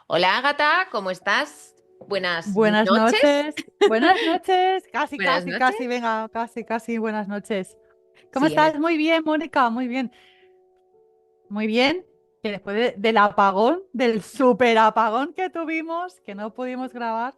Hola Ágata, ¿cómo estás? Buenas Buenas noches. noches, buenas noches, casi, Buenas casi, casi, noches. venga, casi, casi, buenas noches. ¿Cómo Sí, estás? Muy bien, Mónica, muy bien, muy bien. Que después del apagón, del super apagón que tuvimos, que no pudimos grabar,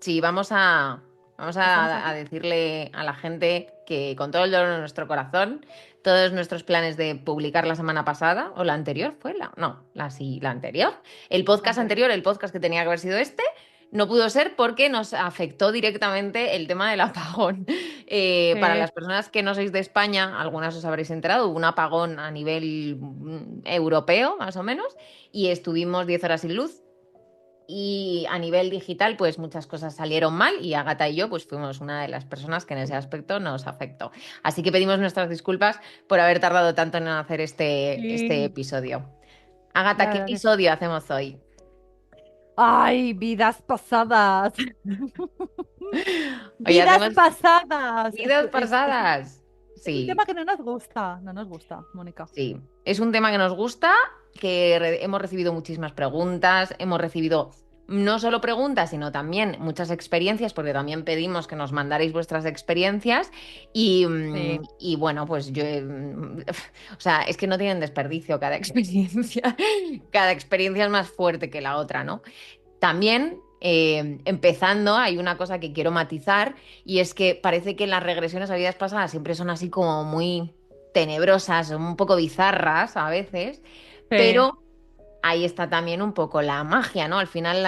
sí, vamos estamos a aquí. decirle a la gente que con todo el dolor de nuestro corazón, todos nuestros planes de publicar la semana pasada, o la anterior, ¿fue la? No, la anterior. El podcast Anterior. anterior, el podcast que tenía que haber sido este, no pudo ser porque nos afectó directamente el tema del apagón. Para Sí, las personas que no sois de España, algunas os habréis enterado, hubo un apagón a nivel europeo, más o menos, y estuvimos 10 horas sin luz. Y a nivel digital, pues muchas cosas salieron mal y Agata y yo, pues fuimos una de las personas que en ese aspecto nos afectó. Así que pedimos nuestras disculpas por haber tardado tanto en hacer este sí, episodio. Agata, la ¿qué verdad que sí. episodio hacemos hoy? ¡Ay, vidas pasadas! Hoy ¡Vidas hacemos pasadas! vidas Es pasadas. es un Sí, tema que no nos gusta, Mónica. sí. Es un tema que nos gusta, que hemos recibido muchísimas preguntas, hemos recibido no solo preguntas, sino también muchas experiencias, porque también pedimos que nos mandarais vuestras experiencias Sí. y bueno, pues yo, o sea, es que no tienen desperdicio cada experiencia, cada experiencia es más fuerte que la otra, ¿no? También, empezando, hay una cosa que quiero matizar y es que parece que las regresiones a vidas pasadas siempre son así como muy tenebrosas, un poco bizarras a veces, Sí. pero ahí está también un poco la magia, ¿no? Al final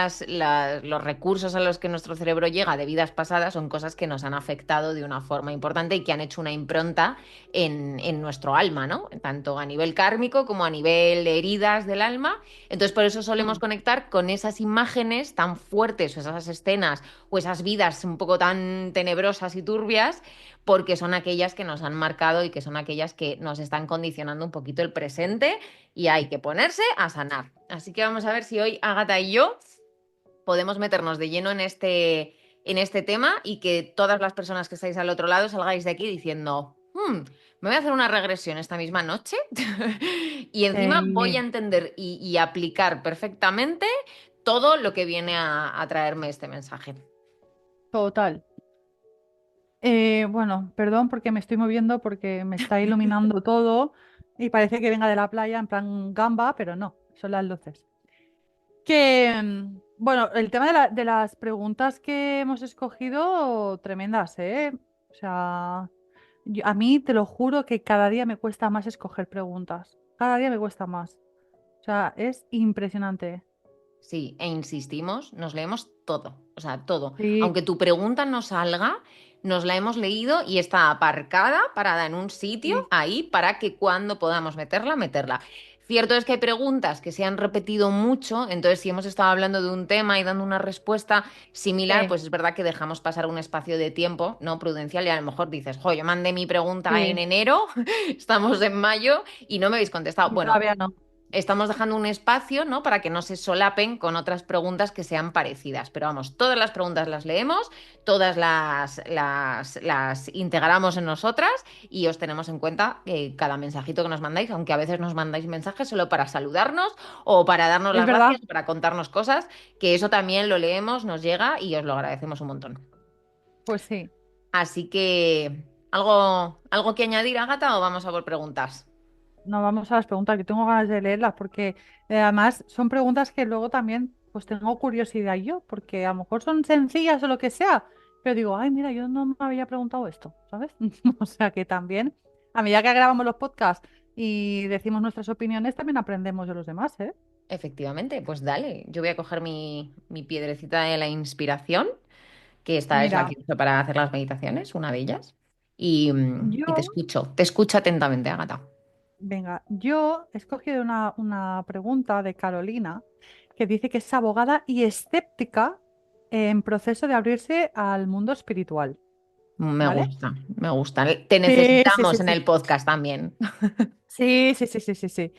los recursos a los que nuestro cerebro llega de vidas pasadas son cosas que nos han afectado de una forma importante y que han hecho una impronta en nuestro alma, ¿no? Tanto a nivel kármico como a nivel de heridas del alma. Entonces, por eso solemos Mm. conectar con esas imágenes tan fuertes, o esas escenas, o esas vidas un poco tan tenebrosas y turbias, porque son aquellas que nos han marcado y que son aquellas que nos están condicionando un poquito el presente y hay que ponerse a sanar. Así que vamos a ver si hoy Ágata y yo podemos meternos de lleno en este tema y que todas las personas que estáis al otro lado salgáis de aquí diciendo, me voy a hacer una regresión esta misma noche y encima voy a Sí, entender y aplicar perfectamente todo lo que viene a traerme este mensaje. total. Bueno, perdón porque me estoy moviendo porque me está iluminando todo y parece que venga de la playa en plan gamba, pero no, son las luces. Bueno, el tema de las preguntas que hemos escogido, tremendas, ¿eh? O sea, a mí te lo juro que cada día me cuesta más escoger preguntas. Cada día me cuesta más. O sea, es impresionante. Sí, e insistimos, nos leemos todo, o sea, todo. Sí, Aunque tu pregunta no salga, nos la hemos leído y está aparcada, parada en un sitio, sí, ahí, para que cuando podamos meterla, meterla. Cierto es que hay preguntas que se han repetido mucho, entonces si hemos estado hablando de un tema y dando una respuesta similar, sí, pues es verdad que dejamos pasar un espacio de tiempo, ¿no? Prudencial y a lo mejor dices, jo, yo mandé mi pregunta en sí. enero, estamos en mayo y no me habéis contestado. Y Bueno, todavía no. estamos dejando un espacio, ¿no? Para que no se solapen con otras preguntas que sean parecidas. Pero vamos, todas las preguntas las leemos, todas las integramos en nosotras y os tenemos en cuenta cada mensajito que nos mandáis, aunque a veces nos mandáis mensajes solo para saludarnos o para darnos Es las verdad, gracias o para contarnos cosas, que eso también lo leemos, nos llega y os lo agradecemos un montón. pues sí. Así que, ¿algo que añadir, Agata, o vamos a por preguntas? No, vamos a las preguntas, que tengo ganas de leerlas porque además son preguntas que luego también pues tengo curiosidad yo, porque a lo mejor son sencillas o lo que sea, pero digo, ay, mira, yo no me había preguntado esto, ¿sabes? O sea que también, a medida que grabamos los podcasts y decimos nuestras opiniones, también aprendemos de los demás, ¿eh? Efectivamente, pues dale, yo voy a coger mi piedrecita de la inspiración, que esta es la Mira, que uso para hacer las meditaciones, una de ellas, y yo, te escucho atentamente, Agata. venga, yo he escogido una pregunta de Carolina que dice que es abogada y escéptica en proceso de abrirse al mundo espiritual. Me ¿Vale? gusta, me gusta. Te Sí, sí, sí, necesitamos en sí. el podcast también. Sí, sí, sí, sí, sí, sí.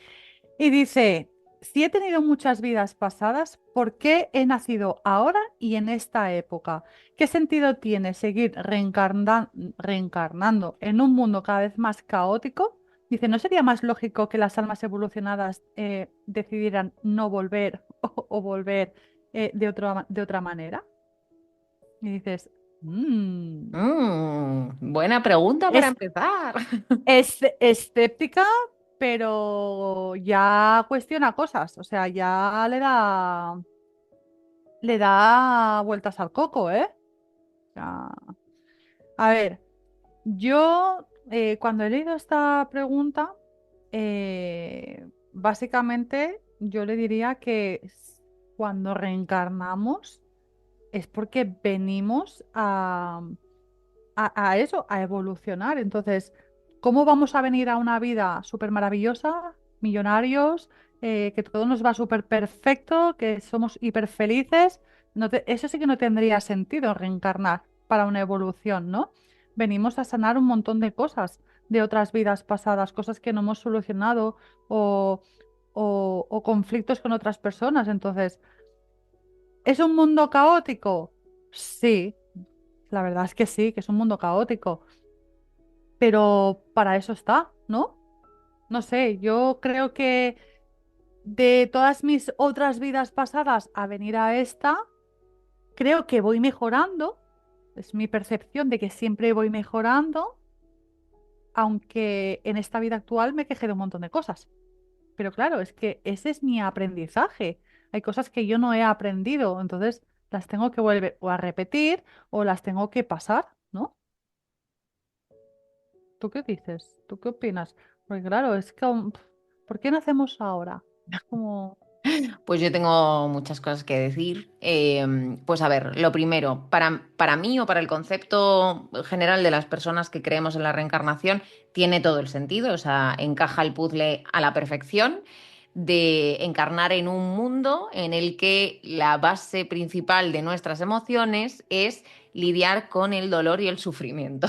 Y dice, si he tenido muchas vidas pasadas, ¿por qué he nacido ahora y en esta época? ¿Qué sentido tiene seguir reencarnando en un mundo cada vez más caótico? Dice, ¿no sería más lógico que las almas evolucionadas decidieran no volver o volver de otra manera? Y dices, Buena pregunta para es, empezar. es escéptica, pero ya cuestiona cosas, o sea, ya le da vueltas al coco, ¿eh? O sea, a ver, yo cuando he leído esta pregunta, básicamente yo le diría que cuando reencarnamos es porque venimos a eso, a evolucionar. Entonces, ¿cómo vamos a venir a una vida súper maravillosa, millonarios, que todo nos va súper perfecto, que somos hiper felices? Eso sí que no tendría sentido reencarnar para una evolución, ¿no? Venimos a sanar un montón de cosas de otras vidas pasadas, cosas que no hemos solucionado o, o conflictos con otras personas. Entonces, ¿es un mundo caótico? Sí, la verdad es que sí, que es un mundo caótico, pero para eso está, ¿no? No sé, yo creo que de todas mis otras vidas pasadas a venir a esta, creo que voy mejorando. Es mi percepción de que siempre voy mejorando, aunque en esta vida actual me quejé de un montón de cosas. Pero claro, es que ese es mi aprendizaje. Hay cosas que yo no he aprendido, entonces las tengo que volver o a repetir o las tengo que pasar, ¿no? ¿Tú qué dices? ¿Tú qué opinas? Porque claro, es que, ¿por qué nacemos ahora? Es como, Pues yo tengo muchas cosas que decir. Pues a ver, lo primero, para mí o para el concepto general de las personas que creemos en la reencarnación, tiene todo el sentido, o sea, encaja el puzzle a la perfección de encarnar en un mundo en el que la base principal de nuestras emociones es lidiar con el dolor y el sufrimiento.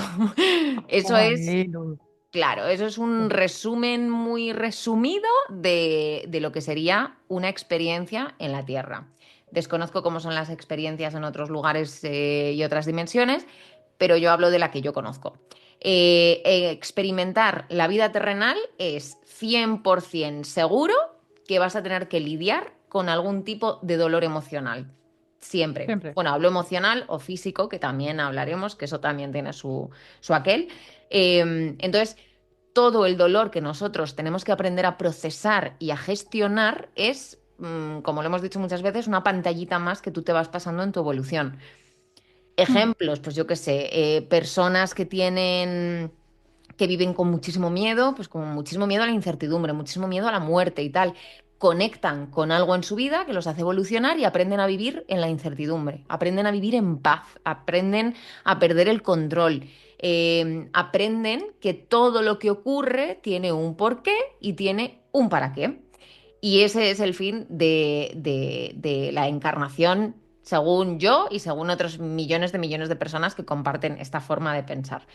Eso es bueno. Claro, eso es un resumen muy resumido de lo que sería una experiencia en la Tierra. Desconozco cómo son las experiencias en otros lugares y otras dimensiones, pero yo hablo de la que yo conozco. Experimentar la vida terrenal es 100% seguro que vas a tener que lidiar con algún tipo de dolor emocional. Siempre. Siempre. Bueno, hablo emocional o físico, que también hablaremos, que eso también tiene su aquel. Entonces, todo el dolor que nosotros tenemos que aprender a procesar y a gestionar es, como lo hemos dicho muchas veces, una pantallita más que tú te vas pasando en tu evolución. Mm, Ejemplos, pues yo qué sé, personas que viven con muchísimo miedo, pues con muchísimo miedo a la incertidumbre, muchísimo miedo a la muerte y tal, conectan con algo en su vida que los hace evolucionar y aprenden a vivir en la incertidumbre, aprenden a vivir en paz, aprenden a perder el control, aprenden que todo lo que ocurre tiene un porqué y tiene un para qué. Y ese es el fin de la encarnación, según yo y según otros millones de personas que comparten esta forma de pensar.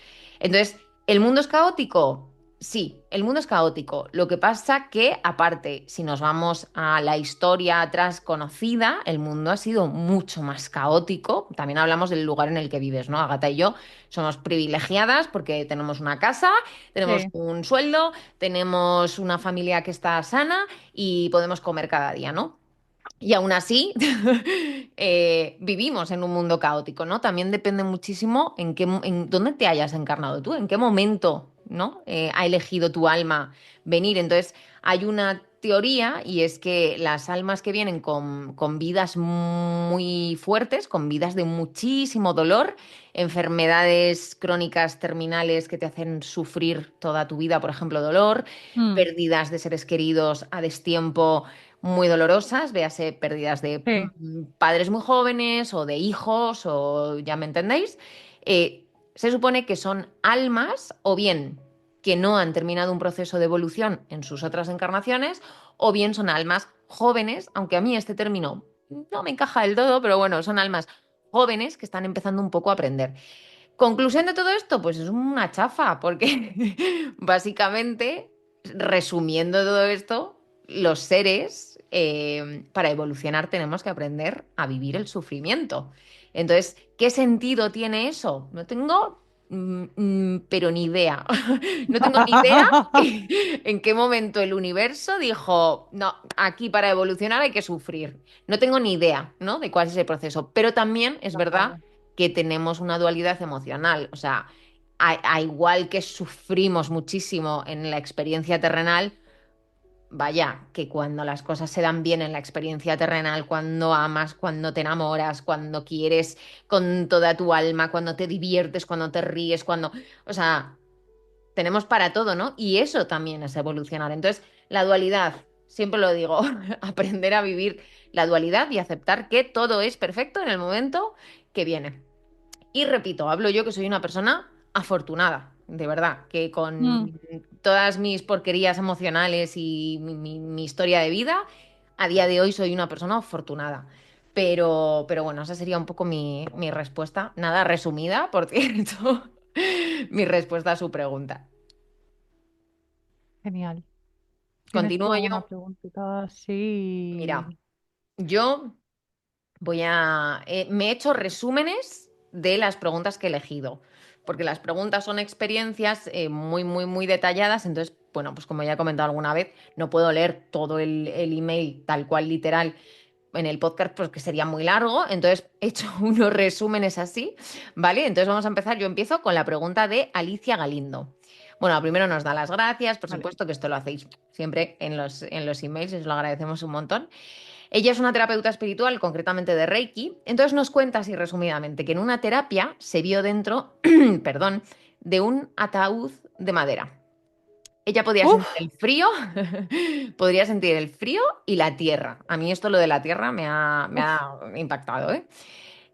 Entonces, ¿el mundo es caótico? Sí, el mundo es caótico. Lo que pasa que, aparte, si nos vamos a la historia atrás conocida, el mundo ha sido mucho más caótico. También hablamos del lugar en el que vives, ¿no? Agata y yo somos privilegiadas porque tenemos una casa, tenemos sí. un sueldo, tenemos una familia que está sana y podemos comer cada día, ¿no? Y aún así, vivimos en un mundo caótico, ¿no? También depende muchísimo en dónde te hayas encarnado tú, en qué momento, ¿no? Ha elegido tu alma venir. Entonces, hay una teoría y es que las almas que vienen con vidas muy fuertes, con vidas de muchísimo dolor, enfermedades crónicas terminales que te hacen sufrir toda tu vida, por ejemplo, dolor, Mm, pérdidas de seres queridos a destiempo muy dolorosas, véase pérdidas de sí, padres muy jóvenes o de hijos, o ya me entendéis, se supone que son almas o bien que no han terminado un proceso de evolución en sus otras encarnaciones, o bien son almas jóvenes, aunque a mí este término no me encaja del todo, pero bueno, son almas jóvenes que están empezando un poco a aprender. Conclusión de todo esto, pues es una chafa, porque básicamente, resumiendo todo esto, los seres, para evolucionar tenemos que aprender a vivir el sufrimiento. Entonces, ¿qué sentido tiene eso? No tengo pero ni idea. No tengo ni idea en qué momento el universo dijo, no, aquí para evolucionar hay que sufrir. No tengo ni idea, ¿no? De cuál es el proceso. Pero también es verdad Claro. que tenemos una dualidad emocional. O sea, a igual que sufrimos muchísimo en la experiencia terrenal, vaya, que cuando las cosas se dan bien en la experiencia terrenal, cuando amas, cuando te enamoras, cuando quieres con toda tu alma, cuando te diviertes, cuando te ríes, cuando... O sea, tenemos para todo, ¿no? Y eso también es evolucionar. Entonces, la dualidad, siempre lo digo, aprender a vivir la dualidad y aceptar que todo es perfecto en el momento que viene. Y repito, hablo yo que soy una persona afortunada, de verdad, que con Mm, todas mis porquerías emocionales y mi historia de vida, a día de hoy soy una persona afortunada. Pero bueno, esa sería un poco mi respuesta. Nada resumida, por cierto, mi respuesta a su pregunta. genial. ¿Tienes tú Continúo alguna yo. preguntita? Mira, Sí. yo me he hecho resúmenes de las preguntas que he elegido, porque las preguntas son experiencias muy, muy, muy detalladas, entonces, bueno, pues como ya he comentado alguna vez, no puedo leer todo el email tal cual literal en el podcast, pues que sería muy largo, entonces he hecho unos resúmenes así, ¿vale? Entonces vamos a empezar, yo empiezo con la pregunta de Alicia Galindo. Bueno, primero nos da las gracias, por Vale. supuesto que esto lo hacéis siempre en los emails, y os lo agradecemos un montón. Ella es una terapeuta espiritual, concretamente de Reiki, entonces nos cuenta así resumidamente que en una terapia se vio dentro, perdón, de un ataúd de madera. Ella podía sentir Uf, el frío, podría sentir el frío y la tierra. A mí esto lo de la tierra me uf. ha impactado, ¿eh?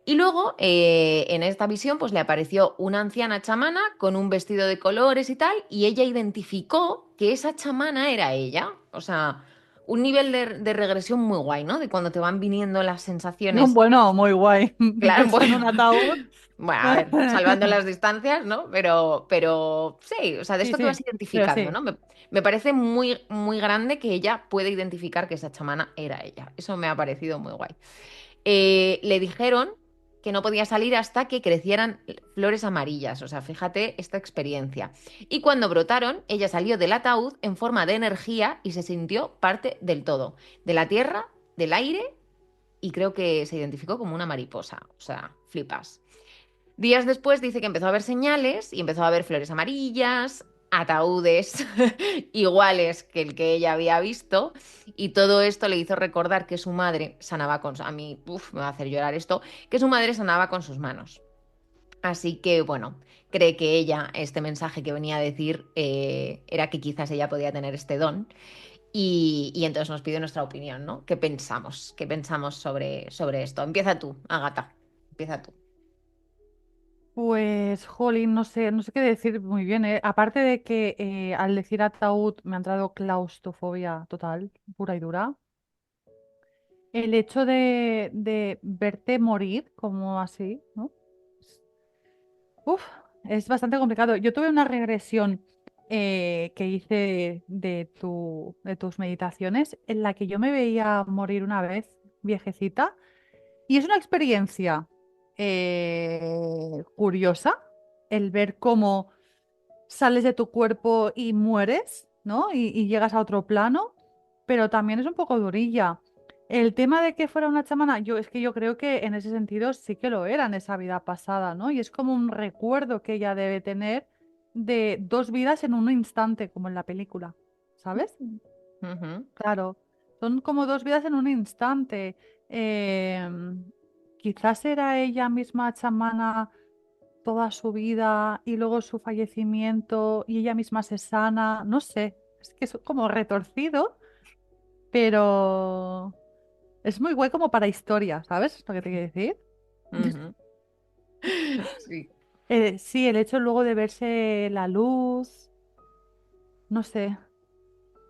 Y luego, en esta visión, pues le apareció una anciana chamana con un vestido de colores y tal, y ella identificó que esa chamana era ella. O sea, un nivel de regresión muy guay, ¿no? De cuando te van viniendo las sensaciones. Bueno, muy guay. Claro, Verse en un bueno, ataúd. bueno, a ver, salvando las distancias, ¿no? Pero sí, o sea, de Sí, esto que vas sí, pero identificando, sí. ¿no? Me parece muy, muy grande que ella pueda identificar que esa chamana era ella. Eso me ha parecido muy guay. Le dijeron que no podía salir hasta que crecieran flores amarillas. O sea, fíjate esta experiencia. Y cuando brotaron, ella salió del ataúd en forma de energía y se sintió parte del todo, de la tierra, del aire, y creo que se identificó como una mariposa. O sea, flipas. Días después dice que empezó a ver señales y empezó a ver flores amarillas, ataúdes iguales que el que ella había visto, y todo esto le hizo recordar que su madre sanaba con... A mí, me va a hacer llorar esto, que su madre sanaba con sus manos. Así que, bueno, cree que ella, este mensaje que venía a decir, era que quizás ella podía tener este don. Y entonces nos pide nuestra opinión, ¿no? ¿Qué pensamos? ¿Qué pensamos sobre esto? Empieza tú, Agata. Empieza tú. Pues, jolín, no sé qué decir muy bien, ¿eh? Aparte de que al decir ataúd me ha entrado claustrofobia total, pura y dura. El hecho de verte morir como así, ¿no? Uf, es bastante complicado. Yo tuve una regresión que hice de tus meditaciones en la que yo me veía morir una vez, viejecita, y es una experiencia curiosa el ver cómo sales de tu cuerpo y mueres, ¿no? Y llegas a otro plano, pero también es un poco durilla. El tema de que fuera una chamana, es que yo creo que en ese sentido sí que lo era en esa vida pasada, ¿no? Y es como un recuerdo que ella debe tener de dos vidas en un instante, como en la película, ¿sabes? Ujú. Claro, son como dos vidas en un instante. Quizás era ella misma chamana toda su vida y luego su fallecimiento y ella misma se sana, no sé, es que es como retorcido, pero es muy guay como para historia, ¿sabes lo que te quiero decir? Ujú. Sí. Sí, el hecho luego de verse la luz, no sé,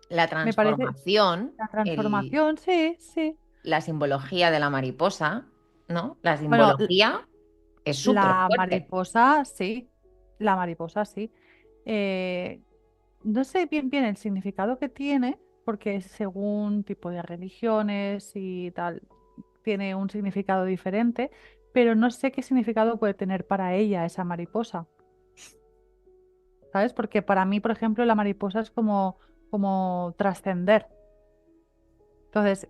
La me parece transformación, la transformación, sí, sí. la simbología de la mariposa, ¿no? La Bueno, simbología es súper la fuerte. mariposa, sí, la mariposa, sí. Eh, No sé bien bien el significado que tiene, porque es según tipo de religiones y tal, tiene un significado diferente, pero no sé qué significado puede tener para ella esa mariposa. ¿sabes? Porque para mí, por ejemplo, la mariposa es como trascender. Entonces,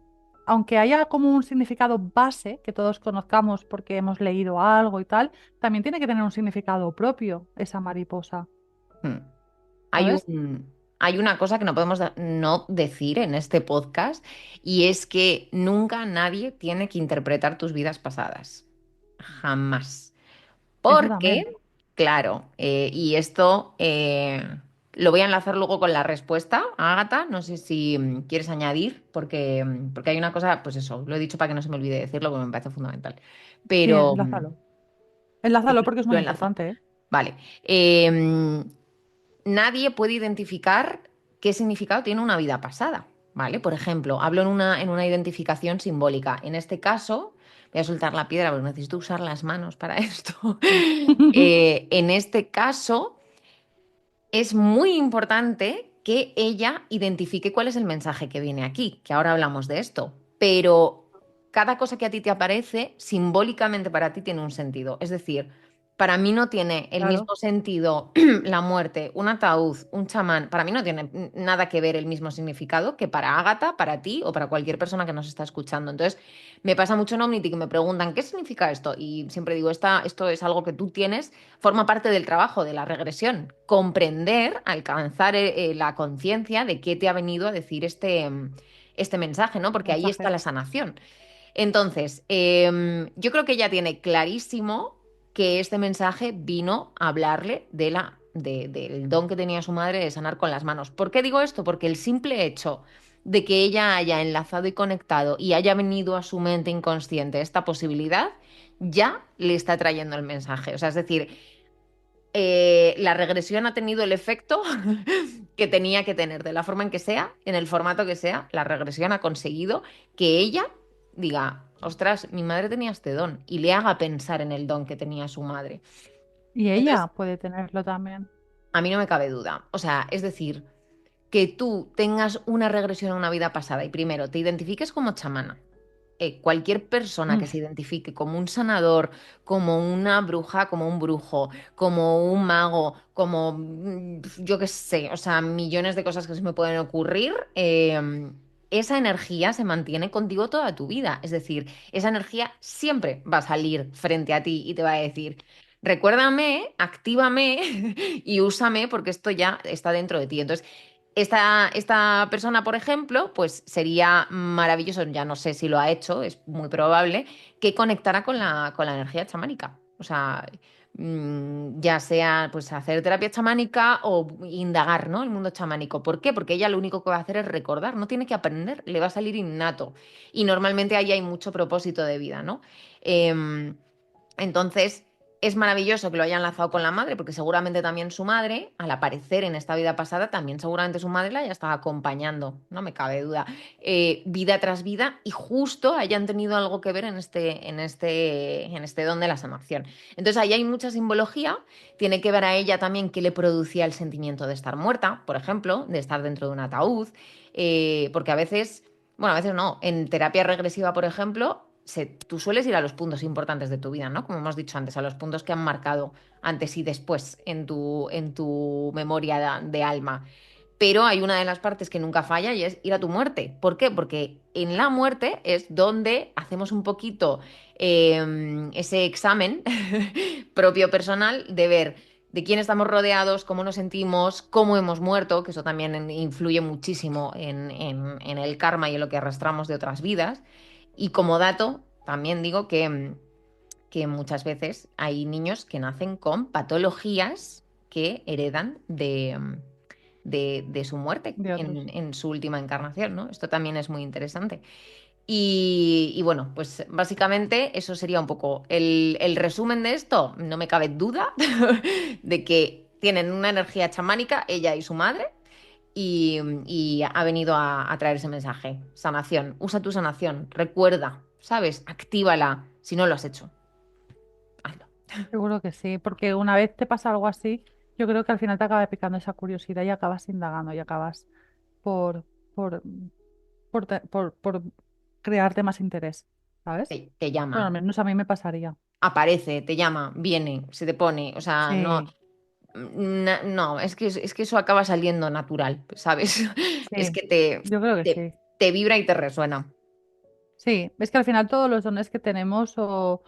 aunque haya como un significado base que todos conozcamos porque hemos leído algo y tal, también tiene que tener un significado propio esa mariposa, Hmm. Hay ¿sabes? un, hay una cosa que no podemos no decir en este podcast y es que nunca nadie tiene que interpretar tus vidas pasadas. Jamás. Eso también. Porque, claro, y esto lo voy a enlazar luego con la respuesta, Ágata. No sé si quieres añadir, porque hay una cosa, pues eso, lo he dicho para que no se me olvide decirlo, porque me parece fundamental. Sí, Pero enlázalo. pues, Enlázalo porque es lo muy enlazo. importante, ¿eh? Vale. Nadie puede identificar qué significado tiene una vida pasada, ¿vale? Por ejemplo, hablo en una identificación simbólica. En este caso, voy a soltar la piedra porque necesito usar las manos para esto. En este caso, es muy importante que ella identifique cuál es el mensaje que viene aquí, que ahora hablamos de esto, pero cada cosa que a ti te aparece, simbólicamente para ti tiene un sentido. Es decir, para mí no tiene el Claro, mismo sentido la muerte, un ataúd, un chamán, para mí no tiene nada que ver el mismo significado que para Ágata, para ti o para cualquier persona que nos está escuchando. Entonces, me pasa mucho en Omnity que me preguntan, ¿qué significa esto? Y siempre digo, esto es algo que tú tienes, forma parte del trabajo de la regresión. Comprender, alcanzar la conciencia de qué te ha venido a decir este mensaje, ¿no? Porque ahí está mensaje. la sanación. Entonces, yo creo que ella tiene clarísimo que este mensaje vino a hablarle del don que tenía su madre de sanar con las manos. ¿Por qué digo esto? Porque el simple hecho de que ella haya enlazado y conectado y haya venido a su mente inconsciente esta posibilidad, ya le está trayendo el mensaje. O sea, es decir, la regresión ha tenido el efecto que tenía que tener, de la forma en que sea, en el formato que sea, la regresión ha conseguido que ella diga, ostras, mi madre tenía este don y le haga pensar en el don que tenía su madre. Y Entonces, ella puede tenerlo también. a mí no me cabe duda. O sea, es decir, que tú tengas una regresión a una vida pasada y primero te identifiques como chamana. Cualquier persona Mm. que se identifique como un sanador, como una bruja, como un brujo, como un mago, como yo qué sé, o sea, millones de cosas que se me pueden ocurrir, esa energía se mantiene contigo toda tu vida. Es decir, esa energía siempre va a salir frente a ti y te va a decir, recuérdame, actívame y úsame porque esto ya está dentro de ti. Entonces, esta persona, por ejemplo, pues sería maravilloso, ya no sé si lo ha hecho, es muy probable, que conectara con la energía chamánica. O sea, ya sea pues hacer terapia chamánica o indagar, ¿no? El mundo chamánico. ¿Por qué? Porque ella lo único que va a hacer es recordar, no tiene que aprender, le va a salir innato. Y normalmente ahí hay mucho propósito de vida, ¿no? Entonces, es maravilloso que lo hayan lanzado con la madre, porque seguramente también su madre, al aparecer en esta vida pasada, también seguramente su madre la haya estado acompañando, no me cabe duda, vida tras vida, y justo hayan tenido algo que ver en este don de la sanación. Entonces, ahí hay mucha simbología, tiene que ver a ella también qué le producía el sentimiento de estar muerta, por ejemplo, de estar dentro de un ataúd, porque a veces, bueno, a veces no, en terapia regresiva, por ejemplo, tú sueles ir a los puntos importantes de tu vida, ¿no? Como hemos dicho antes, a los puntos que han marcado antes y después en tu memoria de alma. Pero hay una de las partes que nunca falla y es ir a tu muerte. ¿Por qué? Porque en la muerte es donde hacemos un poquito ese examen propio personal de ver de quién estamos rodeados, cómo nos sentimos, cómo hemos muerto, que eso también influye muchísimo en el karma y en lo que arrastramos de otras vidas. Y como dato, también digo que muchas veces hay niños que nacen con patologías que heredan de su muerte De otros. en su última encarnación, ¿no? Esto también es muy interesante. Y bueno, pues básicamente eso sería un poco el resumen de esto. No me cabe duda de que tienen una energía chamánica, ella y su madre, y ha venido a traer ese mensaje. Sanación. Usa tu sanación. Recuerda, ¿sabes? Actívala si no lo has hecho. Hazlo. Seguro que sí, porque una vez te pasa algo así, yo creo que al final te acaba picando esa curiosidad y acabas indagando y acabas por, por, por crearte más interés, ¿sabes? Te Bueno, al llama, menos a mí me pasaría. aparece, te llama, viene, se te pone. O sea, no. Sí, No, es que eso acaba saliendo natural, ¿sabes? Es Sí, que te, yo creo que te, sí. te vibra y te resuena. Sí, es que al final todos los dones que tenemos o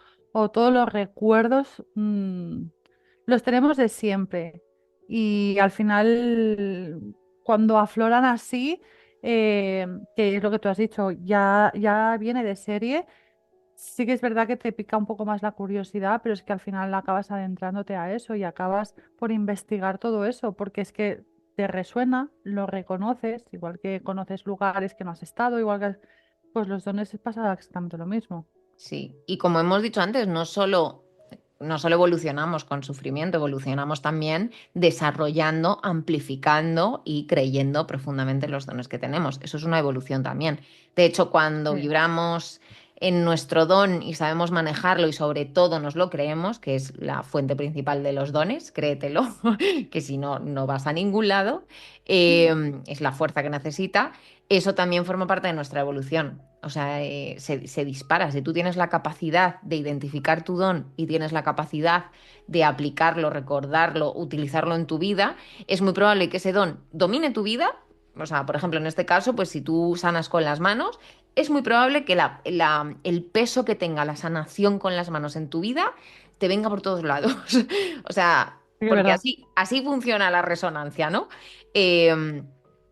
todos los recuerdos los tenemos de siempre. Y al final, cuando afloran así, eh, que es lo que tú has dicho, ya viene de serie. Sí que es verdad que te pica un poco más la curiosidad, pero es que al final acabas adentrándote a eso y acabas por investigar todo eso, porque es que te resuena, lo reconoces, igual que conoces lugares que no has estado, igual que pues los dones pasa exactamente lo mismo. Sí, y como hemos dicho antes, no solo evolucionamos con sufrimiento, evolucionamos también desarrollando, amplificando y creyendo profundamente en los dones que tenemos. Eso es una evolución también. De hecho, cuando Sí, vibramos en nuestro don y sabemos manejarlo y sobre todo nos lo creemos, que es la fuente principal de los dones, créetelo, que si no, no vas a ningún lado, es la fuerza que necesita, eso también forma parte de nuestra evolución. O sea, se dispara. Si tú tienes la capacidad de identificar tu don y tienes la capacidad de aplicarlo, recordarlo, utilizarlo en tu vida, es muy probable que ese don domine tu vida. O sea, por ejemplo, en este caso, pues si tú sanas con las manos, es muy probable que el peso que tenga la sanación con las manos en tu vida te venga por todos lados. O sea, sí, es porque verdad. así funciona la resonancia, ¿no? Eh,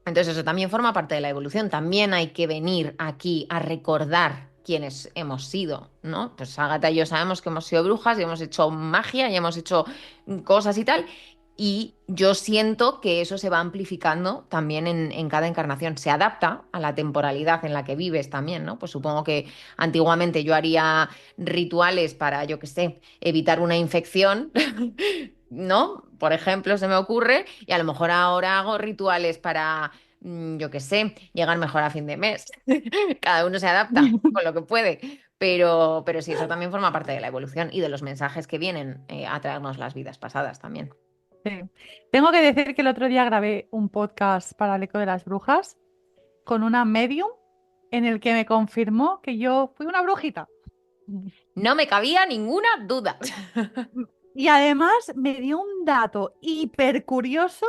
entonces eso también forma parte de la evolución. También hay que venir aquí a recordar quiénes hemos sido, ¿no? Pues Agatha y yo sabemos que hemos sido brujas y hemos hecho magia y hemos hecho cosas y tal. Y yo siento que eso se va amplificando también en cada encarnación. Se adapta a la temporalidad en la que vives también, ¿no? Pues supongo que antiguamente yo haría rituales para, yo qué sé, evitar una infección, ¿no? Por ejemplo, se me ocurre, y a lo mejor ahora hago rituales para, yo qué sé, llegar mejor a fin de mes. Cada uno se adapta con lo que puede, pero sí, eso también forma parte de la evolución y de los mensajes que vienen a traernos las vidas pasadas también. Sí. Tengo que decir que el otro día grabé un podcast para el Eco de las Brujas con una medium en el que me confirmó que yo fui una brujita. No me cabía ninguna duda. Y además me dio un dato hiper curioso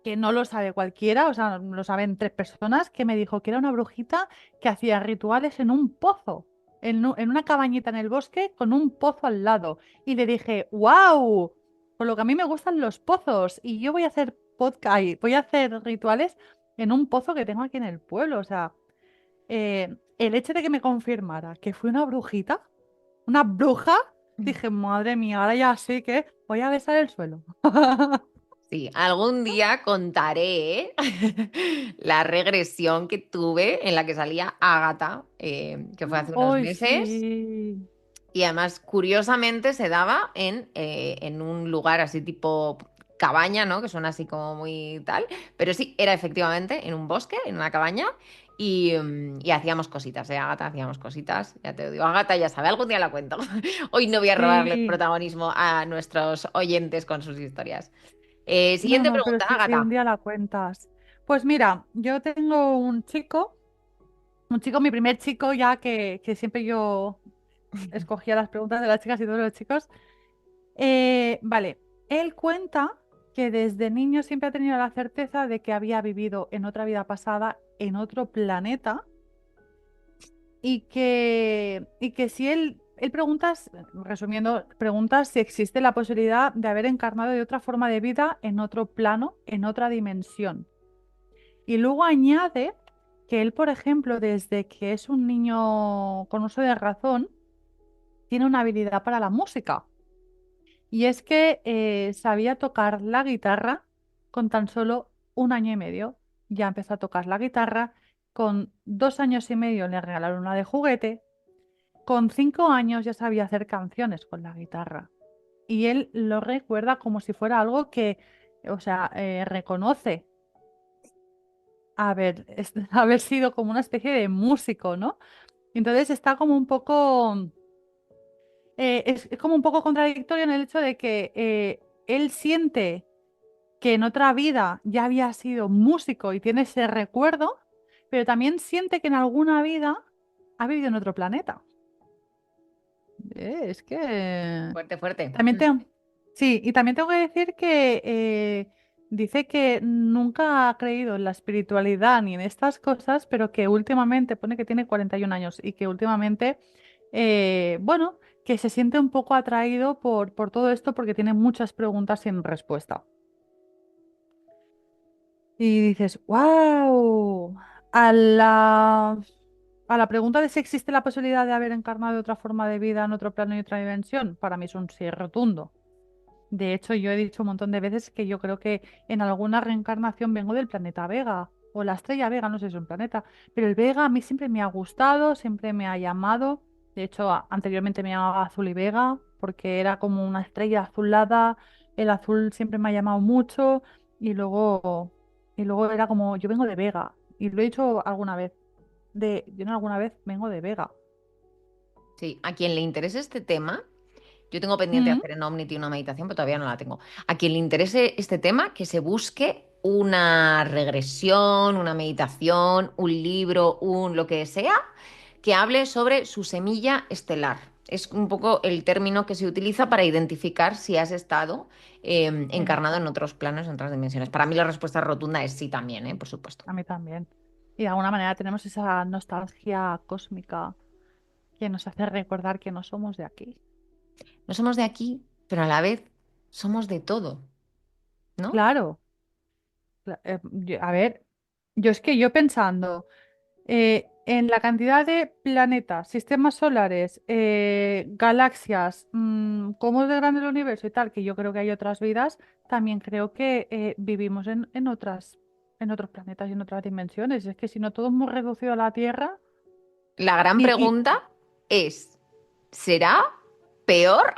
que no lo sabe cualquiera, o sea, lo saben tres personas, que me dijo que era una brujita que hacía rituales en un pozo, en una cabañita en el bosque con un pozo al lado. Y le dije, wow, por lo que a mí me gustan los pozos y yo voy a hacer podcast, voy a hacer rituales en un pozo que tengo aquí en el pueblo. O sea, el hecho de que me confirmara que fui una brujita, una bruja, dije, madre mía, ahora ya sé que voy a besar el suelo. Sí, algún día contaré la regresión que tuve en la que salía Ágata, que fue hace unos ¡Ay, meses. sí! Y además, curiosamente, se daba en un lugar así tipo cabaña, ¿no? Que suena así como muy tal. Pero sí, era efectivamente en un bosque, en una cabaña. Y hacíamos cositas, ¿eh, Agata? Hacíamos cositas. Ya te lo digo, Agata ya sabe, algún día la cuento. Hoy no voy a robarle Sí, protagonismo a nuestros oyentes con sus historias. no, Siguiente no, pero pregunta, sí, sí, un Agata. día la cuentas. Pues mira, yo tengo un chico, mi primer chico ya que siempre yo escogía las preguntas de las chicas y todos los chicos. Vale, él cuenta que desde niño siempre ha tenido la certeza de que había vivido en otra vida pasada, en otro planeta, y que si él preguntas, resumiendo, preguntas si existe la posibilidad de haber encarnado de otra forma de vida en otro plano, en otra dimensión. Y luego añade que él, por ejemplo, desde que es un niño con uso de razón, tiene una habilidad para la música. Y es que sabía tocar la guitarra con tan solo 1 año y medio. Ya empezó a tocar la guitarra. Con 2 años y medio le regalaron una de juguete. Con 5 años ya sabía hacer canciones con la guitarra. Y él lo recuerda como si fuera algo que, o sea, reconoce haber sido como una especie de músico, ¿no? Entonces está como un poco, es como un poco contradictorio en el hecho de que él siente que en otra vida ya había sido músico y tiene ese recuerdo, pero también siente que en alguna vida ha vivido en otro planeta. Es que Fuerte, fuerte. también tengo. Sí, y también tengo que decir que dice que nunca ha creído en la espiritualidad ni en estas cosas, pero que últimamente, pone que tiene 41 años y que últimamente, bueno, que se siente un poco atraído por todo esto porque tiene muchas preguntas sin respuesta. Y dices, wow, a la pregunta de si existe la posibilidad de haber encarnado otra forma de vida en otro plano y otra dimensión, para mí es un sí rotundo. De hecho, yo he dicho un montón de veces que yo creo que en alguna reencarnación vengo del planeta Vega o la estrella Vega, no sé si es un planeta, pero el Vega a mí siempre me ha gustado, siempre me ha llamado. De hecho, anteriormente me llamaba Azul y Vega porque era como una estrella azulada. El azul siempre me ha llamado mucho y luego era como yo vengo de Vega y lo he dicho alguna vez. Yo no alguna vez vengo de Vega. Sí, a quien le interese este tema, yo tengo pendiente de Mm. hacer en Omnity una meditación, pero todavía no la tengo. A quien le interese este tema, que se busque una regresión, una meditación, un libro, un lo que sea, que hable sobre su semilla estelar. Es un poco el término que se utiliza para identificar si has estado Sí, encarnado en otros planos, en otras dimensiones. Para mí la respuesta rotunda es sí también, por supuesto. a mí también. Y de alguna manera tenemos esa nostalgia cósmica que nos hace recordar que no somos de aquí. No somos de aquí, pero a la vez somos de todo, ¿no? Claro, a ver, yo es que yo pensando en la cantidad de planetas, sistemas solares, galaxias, cómo es de grande el universo y tal, que yo creo que hay otras vidas, también creo que vivimos en otros planetas y en otras dimensiones. Es que si no, todo es muy reducido a la Tierra La gran y pregunta es, ¿será peor?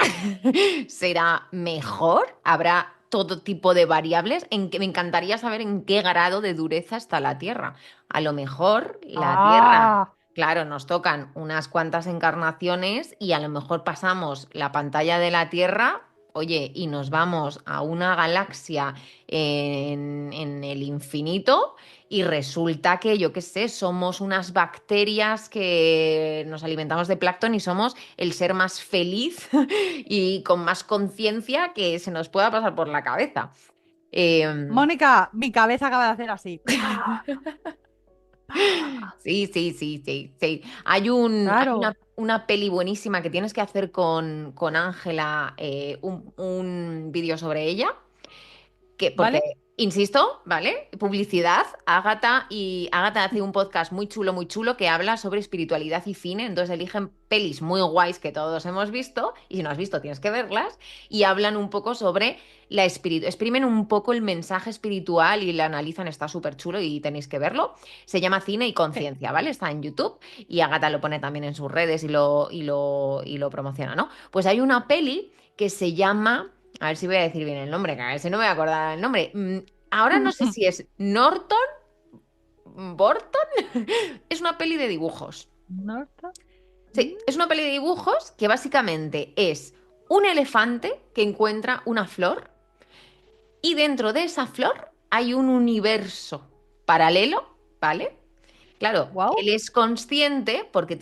¿Será mejor? ¿Habrá todo tipo de variables? En que me encantaría saber en qué grado de dureza está la Tierra. A lo mejor la Tierra, ¡ah! claro, nos tocan unas cuantas encarnaciones y a lo mejor pasamos la pantalla de la Tierra, oye, y nos vamos a una galaxia en el infinito. Y resulta que, yo qué sé, somos unas bacterias que nos alimentamos de plancton y somos el ser más feliz y con más conciencia que se nos pueda pasar por la cabeza. Eh, Mónica, mi cabeza acaba de hacer así. ¡Pa! ¡Pa! sí, sí, sí, sí, sí. Hay Claro, una peli buenísima que tienes que hacer con Ángela, un vídeo sobre ella. Porque, ¿vale? insisto, ¿vale? Publicidad, Ágata hace un podcast muy chulo que habla sobre espiritualidad y cine, entonces eligen pelis muy guays que todos hemos visto, y si no has visto tienes que verlas, y hablan un poco sobre la espiritualidad, exprimen un poco el mensaje espiritual y la analizan, está súper chulo y tenéis que verlo. Se llama Cine y Sí. Conciencia, ¿vale? Está en YouTube y Ágata lo pone también en sus redes y lo promociona, ¿no? Pues hay una peli que se llama... A ver si voy a decir bien el nombre, que a ver si no me voy a acordar el nombre. Ahora no sé si es Norton, Borton. Es una peli de dibujos. Norton. Mm. Sí, es una peli de dibujos que básicamente es un elefante que encuentra una flor y dentro de esa flor hay un universo paralelo, ¿vale? Claro, Wow, él es consciente, porque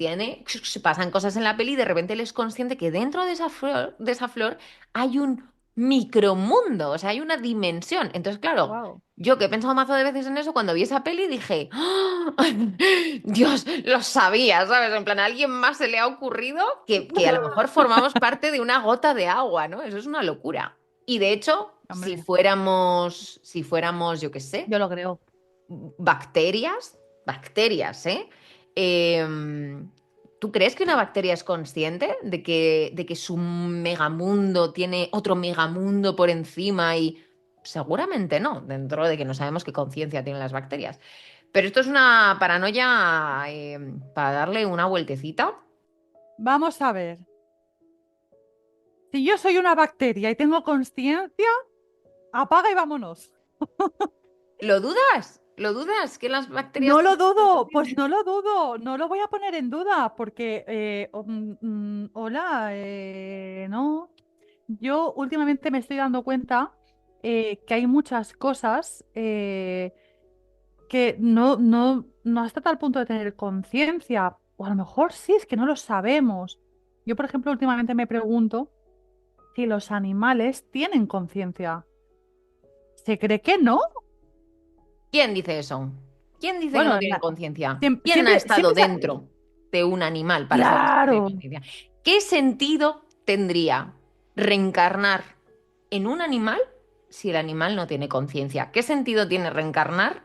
pasan cosas en la peli, y de repente él es consciente que dentro de esa flor hay un micromundo, o sea, hay una dimensión. Entonces, claro, wow. yo que he pensado mazo de veces en eso, cuando vi esa peli dije, ¡ah! Dios, lo sabía, ¿sabes? En plan, a alguien más se le ha ocurrido que a lo mejor formamos parte de una gota de agua, ¿no? Eso es una locura. Y de hecho, si Hombre, fuéramos, si fuéramos, yo qué sé, yo lo creo. bacterias, ¿eh? ¿Tú crees que una bacteria es consciente de que su megamundo tiene otro megamundo por encima? Y seguramente no, dentro de que no sabemos qué conciencia tienen las bacterias. Pero esto es una paranoia para darle una vueltecita. Vamos a ver. Si yo soy una bacteria y tengo conciencia, apaga y vámonos. ¿Lo dudas? ¿Lo dudas que las bacterias No lo tengan dudo, pues conciencia? no lo dudo, no lo voy a poner en duda, porque, hola, no. Yo últimamente me estoy dando cuenta que hay muchas cosas que no hasta tal punto de tener conciencia, o a lo mejor sí, es que no lo sabemos. Yo, por ejemplo, últimamente me pregunto. si los animales tienen conciencia. ¿Se cree que no? ¿Quién dice eso? ¿Quién dice que no Bueno, tienen conciencia? ¿Quién ha siempre, estado siempre dentro de un animal para saber si tiene Claro, conciencia? ¿Qué sentido tendría reencarnar en un animal si el animal no tiene conciencia? ¿Qué sentido tiene reencarnar?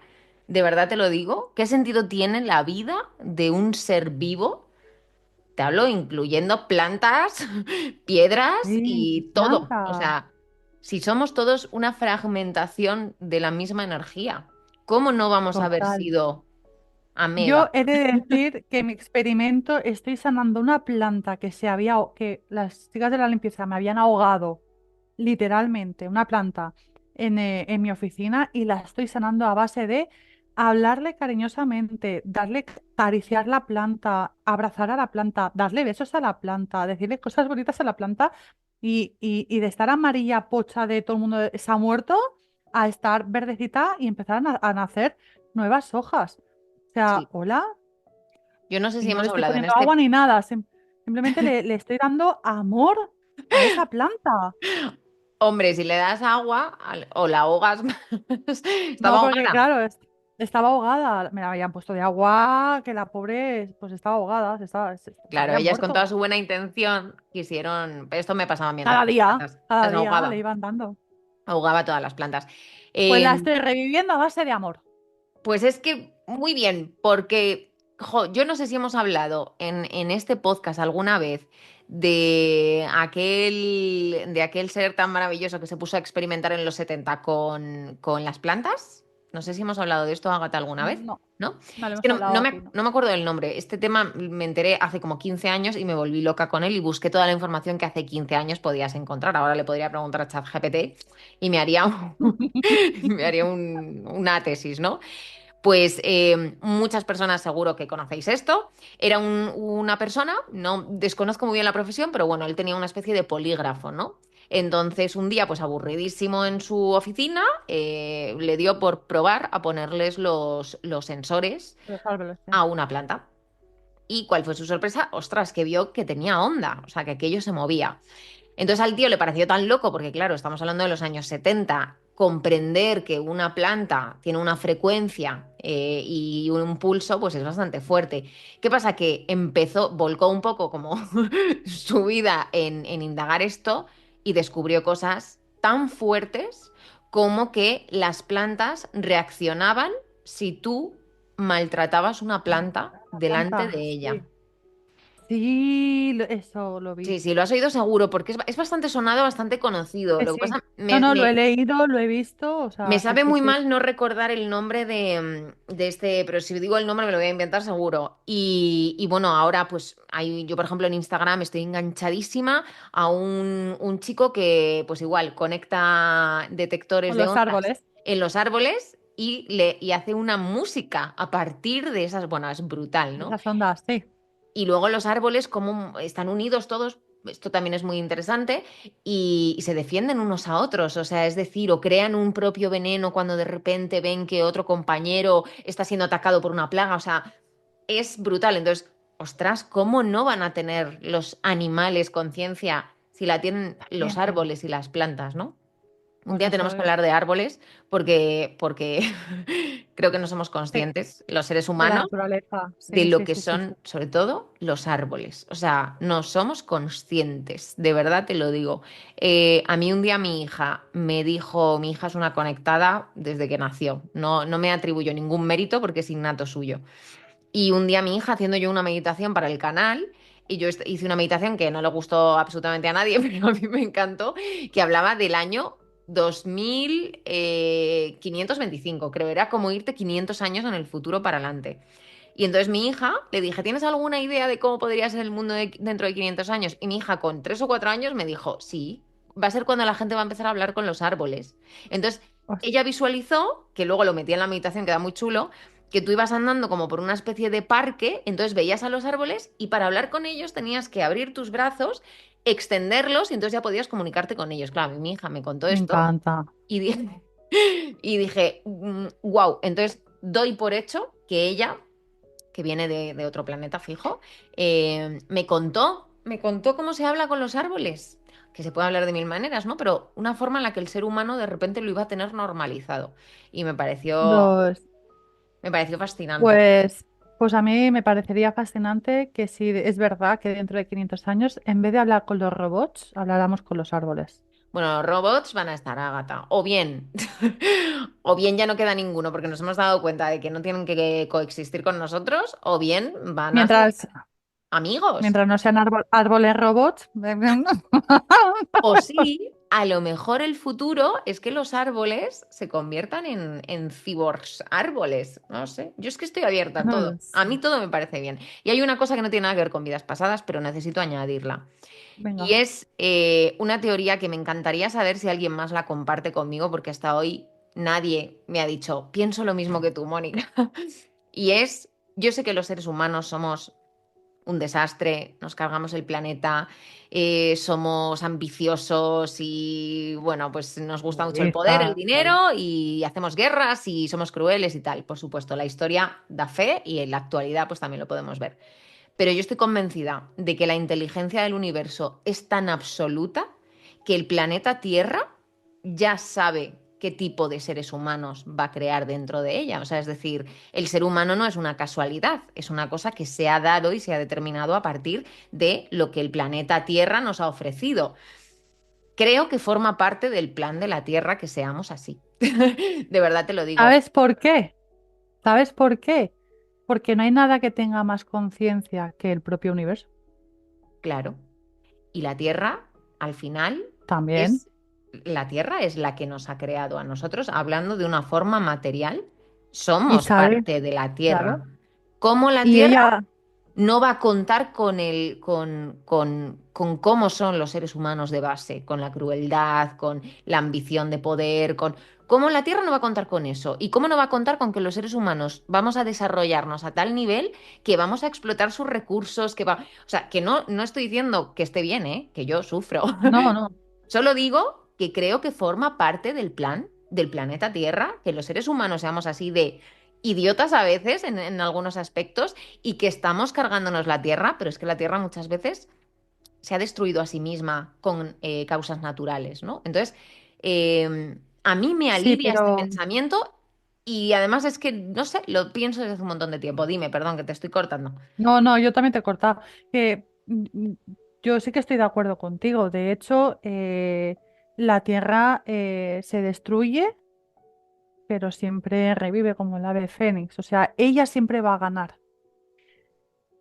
De verdad te lo digo. ¿Qué sentido tiene la vida de un ser vivo? Te hablo incluyendo plantas, piedras sí, y todo. O planta, sea, si somos todos una fragmentación de la misma energía, ¿cómo no vamos a haber total. sido Yo ameba? he de decir que en mi experimento estoy sanando una planta que que las chicas de la limpieza me habían ahogado, literalmente, una planta en mi oficina y la estoy sanando a base de hablarle cariñosamente, acariciar la planta, abrazar a la planta, darle besos a la planta, decirle cosas bonitas a la planta y de estar amarilla pocha de todo el mundo se ha muerto a estar verdecita y empezar a nacer nuevas hojas. O sea, Sí. hola, Yo no sé y si no le hemos estoy hablado en poniendo agua este. ni nada, simplemente le estoy dando amor a esa planta. Hombre, si le das agua o la ahogas más, estaba No, porque ahogada. claro, estaba ahogada, me la habían puesto de agua, que la pobre pues estaba ahogada, se Claro, había ellas con toda muerto. su buena intención quisieron. Esto me pasaba a mí antes con las plantas. Cada Las día le ahogaba. iban dando. Ahogaba todas las plantas. Pues la Eh, estoy reviviendo a base de amor. Pues es que muy bien, porque yo no sé si hemos hablado en este podcast alguna vez de aquel ser tan maravilloso que se puso a experimentar en los 70 con las plantas. No sé si hemos hablado de esto, Ágata, alguna vez, No, ¿no? no lo Es que hemos hablado aquí, ¿no? no me acuerdo del nombre. Este tema me enteré hace como 15 años y me volví loca con él y busqué toda la información que hace 15 años podías encontrar. Ahora le podría preguntar a ChatGPT y me haría, me haría una tesis, ¿no? Pues muchas personas seguro que conocéis esto. Era una persona, no desconozco muy bien la profesión, pero bueno, él tenía una especie de polígrafo, ¿no? Entonces un día, pues aburridísimo en su oficina, le dio por probar a ponerles los sensores Los árboles, sí. a una planta. ¿Y cuál fue su sorpresa? Ostras, que vio que tenía onda, o sea, que aquello se movía. Entonces al tío le pareció tan loco, porque claro, estamos hablando de los años 70, comprender que una planta tiene una frecuencia y un pulso, pues es bastante fuerte. ¿Qué pasa? Que volcó un poco como su vida en indagar esto y descubrió cosas tan fuertes como que las plantas reaccionaban si tú maltratabas una planta La delante planta, de ella. sí. Sí, eso lo vi. Sí, sí, lo has oído seguro, porque es bastante sonado, bastante conocido. Sí, Lo que sí. pasa, No, no, lo he leído, lo he visto, o me sea, que sabe sí, muy sí. mal no recordar el nombre de este, pero si digo el nombre me lo voy a inventar seguro. Y bueno, ahora pues yo por ejemplo en Instagram estoy enganchadísima a un chico que pues igual conecta detectores Con de los ondas árboles, en los árboles y hace una música a partir de esas, bueno, es brutal, de ¿no? esas ondas, sí. Y luego los árboles, cómo están unidos todos, esto también es muy interesante, y se defienden unos a otros, o sea, es decir, o crean un propio veneno cuando de repente ven que otro compañero está siendo atacado por una plaga, o sea, es brutal. Entonces, ostras, ¿cómo no van a tener los animales conciencia si la tienen los Ciencia. árboles y las plantas, ¿no? Un Pues día eso tenemos que es. hablar de árboles porque creo que no somos Sí, conscientes, los seres de la humanos, naturaleza. de Sí, lo sí, que sí, sí, sí. son, sobre todo, los árboles. O sea, no somos conscientes, de verdad te lo digo. A mí un día mi hija me dijo, mi hija es una conectada desde que nació, no me atribuyo ningún mérito porque es innato suyo. Y un día mi hija haciendo yo una meditación para el canal, y yo hice una meditación que no le gustó absolutamente a nadie, pero a mí me encantó, que hablaba del año 2525, creo, era como irte 500 años en el futuro para adelante. Y entonces mi hija le dije, ¿tienes alguna idea de cómo podría ser el mundo dentro de 500 años? Y mi hija con 3 o 4 años me dijo, sí, va a ser cuando la gente va a empezar a hablar con los árboles. Entonces Os- ella visualizó, que luego lo metí en la meditación, queda muy chulo, que tú ibas andando como por una especie de parque, entonces veías a los árboles y para hablar con ellos tenías que abrir tus brazos, extenderlos y entonces ya podías comunicarte con ellos. Claro, mi hija me contó Me esto encanta. y dije, y dije, wow, entonces doy por hecho que ella que viene de otro planeta fijo, me contó cómo se habla con los árboles. que se puede hablar de mil maneras, ¿no? Pero una forma en la que el ser humano de repente lo iba a tener normalizado. Y Los, me pareció fascinante. pues a mí me parecería fascinante que si es verdad que dentro de 500 años, en vez de hablar con los robots, habláramos con los árboles. Bueno, los robots van a estar, Ágata. O bien, o bien ya no queda ninguno porque nos hemos dado cuenta de que no tienen que coexistir con nosotros, o bien van a ser Mientras, amigos. mientras no sean árboles robots. O sí, a lo mejor el futuro es que los árboles se conviertan en cyborgs árboles. No sé. Yo es que estoy abierta a No todo. lo A sé. mí todo me parece bien. Y hay una cosa que no tiene nada que ver con vidas pasadas, pero necesito añadirla. Y Venga. es una teoría que me encantaría saber si alguien más la comparte conmigo, porque hasta hoy nadie me ha dicho, pienso lo mismo que tú, Mónica. Y es, yo sé que los seres humanos somos un desastre, nos cargamos el planeta, somos ambiciosos y, bueno, pues nos gusta mucho el Sí, poder, el tal cual. dinero y hacemos guerras y somos crueles y tal. Por supuesto, la historia da fe y en la actualidad pues también lo podemos ver. Pero yo estoy convencida de que la inteligencia del universo es tan absoluta que el planeta Tierra ya sabe qué tipo de seres humanos va a crear dentro de ella. O sea, es decir, el ser humano no es una casualidad, es una cosa que se ha dado y se ha determinado a partir de lo que el planeta Tierra nos ha ofrecido. Creo que forma parte del plan de la Tierra que seamos así. De verdad te lo digo. ¿Sabes por qué? ¿Sabes por qué? Porque no hay nada que tenga más conciencia que el propio universo. Claro. Y la Tierra, al final, También. es la Tierra es la que nos ha creado a nosotros, hablando de una forma material, Y somos sabe, parte de la claro. Tierra. ¿Cómo la Y Tierra ella, no va a contar con cómo son los seres humanos de base, con la crueldad, con la ambición de poder, con cómo la Tierra no va a contar con eso? ¿Y cómo no va a contar con que los seres humanos vamos a desarrollarnos a tal nivel que vamos a explotar sus recursos, o sea, que no estoy diciendo que esté bien, ¿eh? Que yo sufro. no, no. Solo digo que creo que forma parte del plan del planeta Tierra, que los seres humanos seamos así de idiotas a veces en algunos aspectos y que estamos cargándonos la Tierra, pero es que la Tierra muchas veces se ha destruido a sí misma con causas naturales, ¿no? Entonces, a mí me Sí, alivia este pero pensamiento y además es que, no sé, lo pienso desde hace un montón de tiempo. Dime, perdón, que te estoy cortando. no, no, yo también te he cortado. Que yo sí que estoy de acuerdo contigo. De hecho, la Tierra se destruye, pero siempre revive como el ave fénix. O sea, ella siempre va a ganar.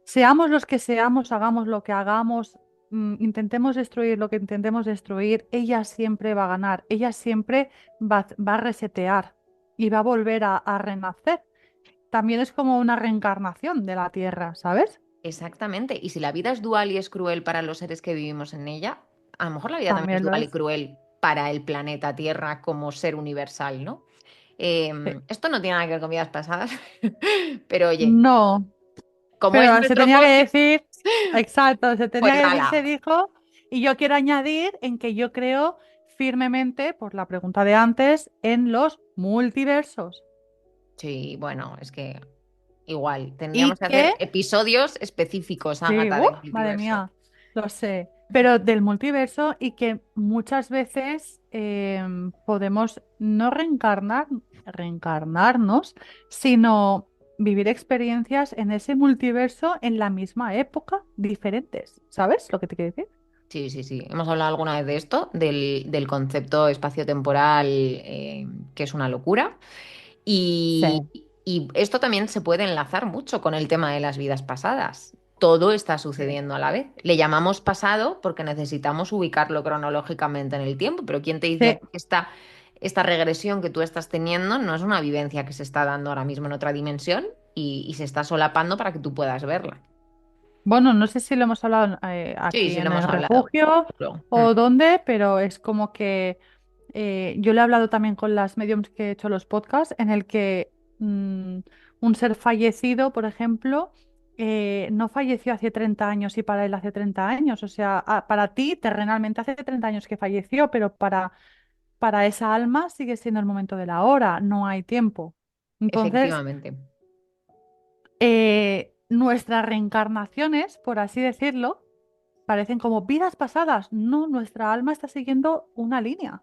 Seamos los que seamos, hagamos lo que hagamos, intentemos destruir lo que intentemos destruir, ella siempre va a ganar, ella siempre va a resetear y va a volver a renacer. También es como una reencarnación de la Tierra, ¿sabes? Exactamente. Y si la vida es dual y es cruel para los seres que vivimos en ella, a lo mejor la vida también es También lo dual y es. cruel para el planeta Tierra como ser universal, ¿no? Sí. Esto no tiene nada que ver con vidas pasadas, pero oye, No, como es pero se nuestro tenía que podcast, decir, exacto, se pues tenía que decir, se ala. dijo, y yo quiero añadir en que yo creo firmemente, por la pregunta de antes, en los multiversos. Sí, bueno, es que igual, tendríamos Y que que hacer episodios específicos, sí, Ágata, del madre multiverso. mía, lo sé. Pero del multiverso y que muchas veces podemos no reencarnarnos, sino vivir experiencias en ese multiverso en la misma época, diferentes. ¿Sabes lo que te quiero decir? Sí, sí, sí. Hemos hablado alguna vez de esto, del concepto espacio-temporal, que es una locura. Sí, Y, y esto también se puede enlazar mucho con el tema de las vidas pasadas. Todo está sí. sucediendo a la vez. Le llamamos pasado porque necesitamos ubicarlo cronológicamente en el tiempo, pero ¿quién te dice a Sí. ti que esta regresión que tú estás teniendo no es una vivencia que se está dando ahora mismo en otra dimensión y se está solapando para que tú puedas verla? Bueno, no sé si lo hemos hablado Sí, aquí sí, lo en hemos el hablado. refugio Luego. o dónde, pero es como que yo le he hablado también con las mediums que he hecho los podcasts, en el que un ser fallecido, por ejemplo, no falleció hace 30 años y para él hace 30 años. O sea, para ti terrenalmente hace 30 años que falleció, pero para esa alma sigue siendo el momento de la hora, no hay tiempo. Entonces, Efectivamente. nuestras reencarnaciones, por así decirlo, parecen como vidas pasadas. No, nuestra alma está siguiendo una línea.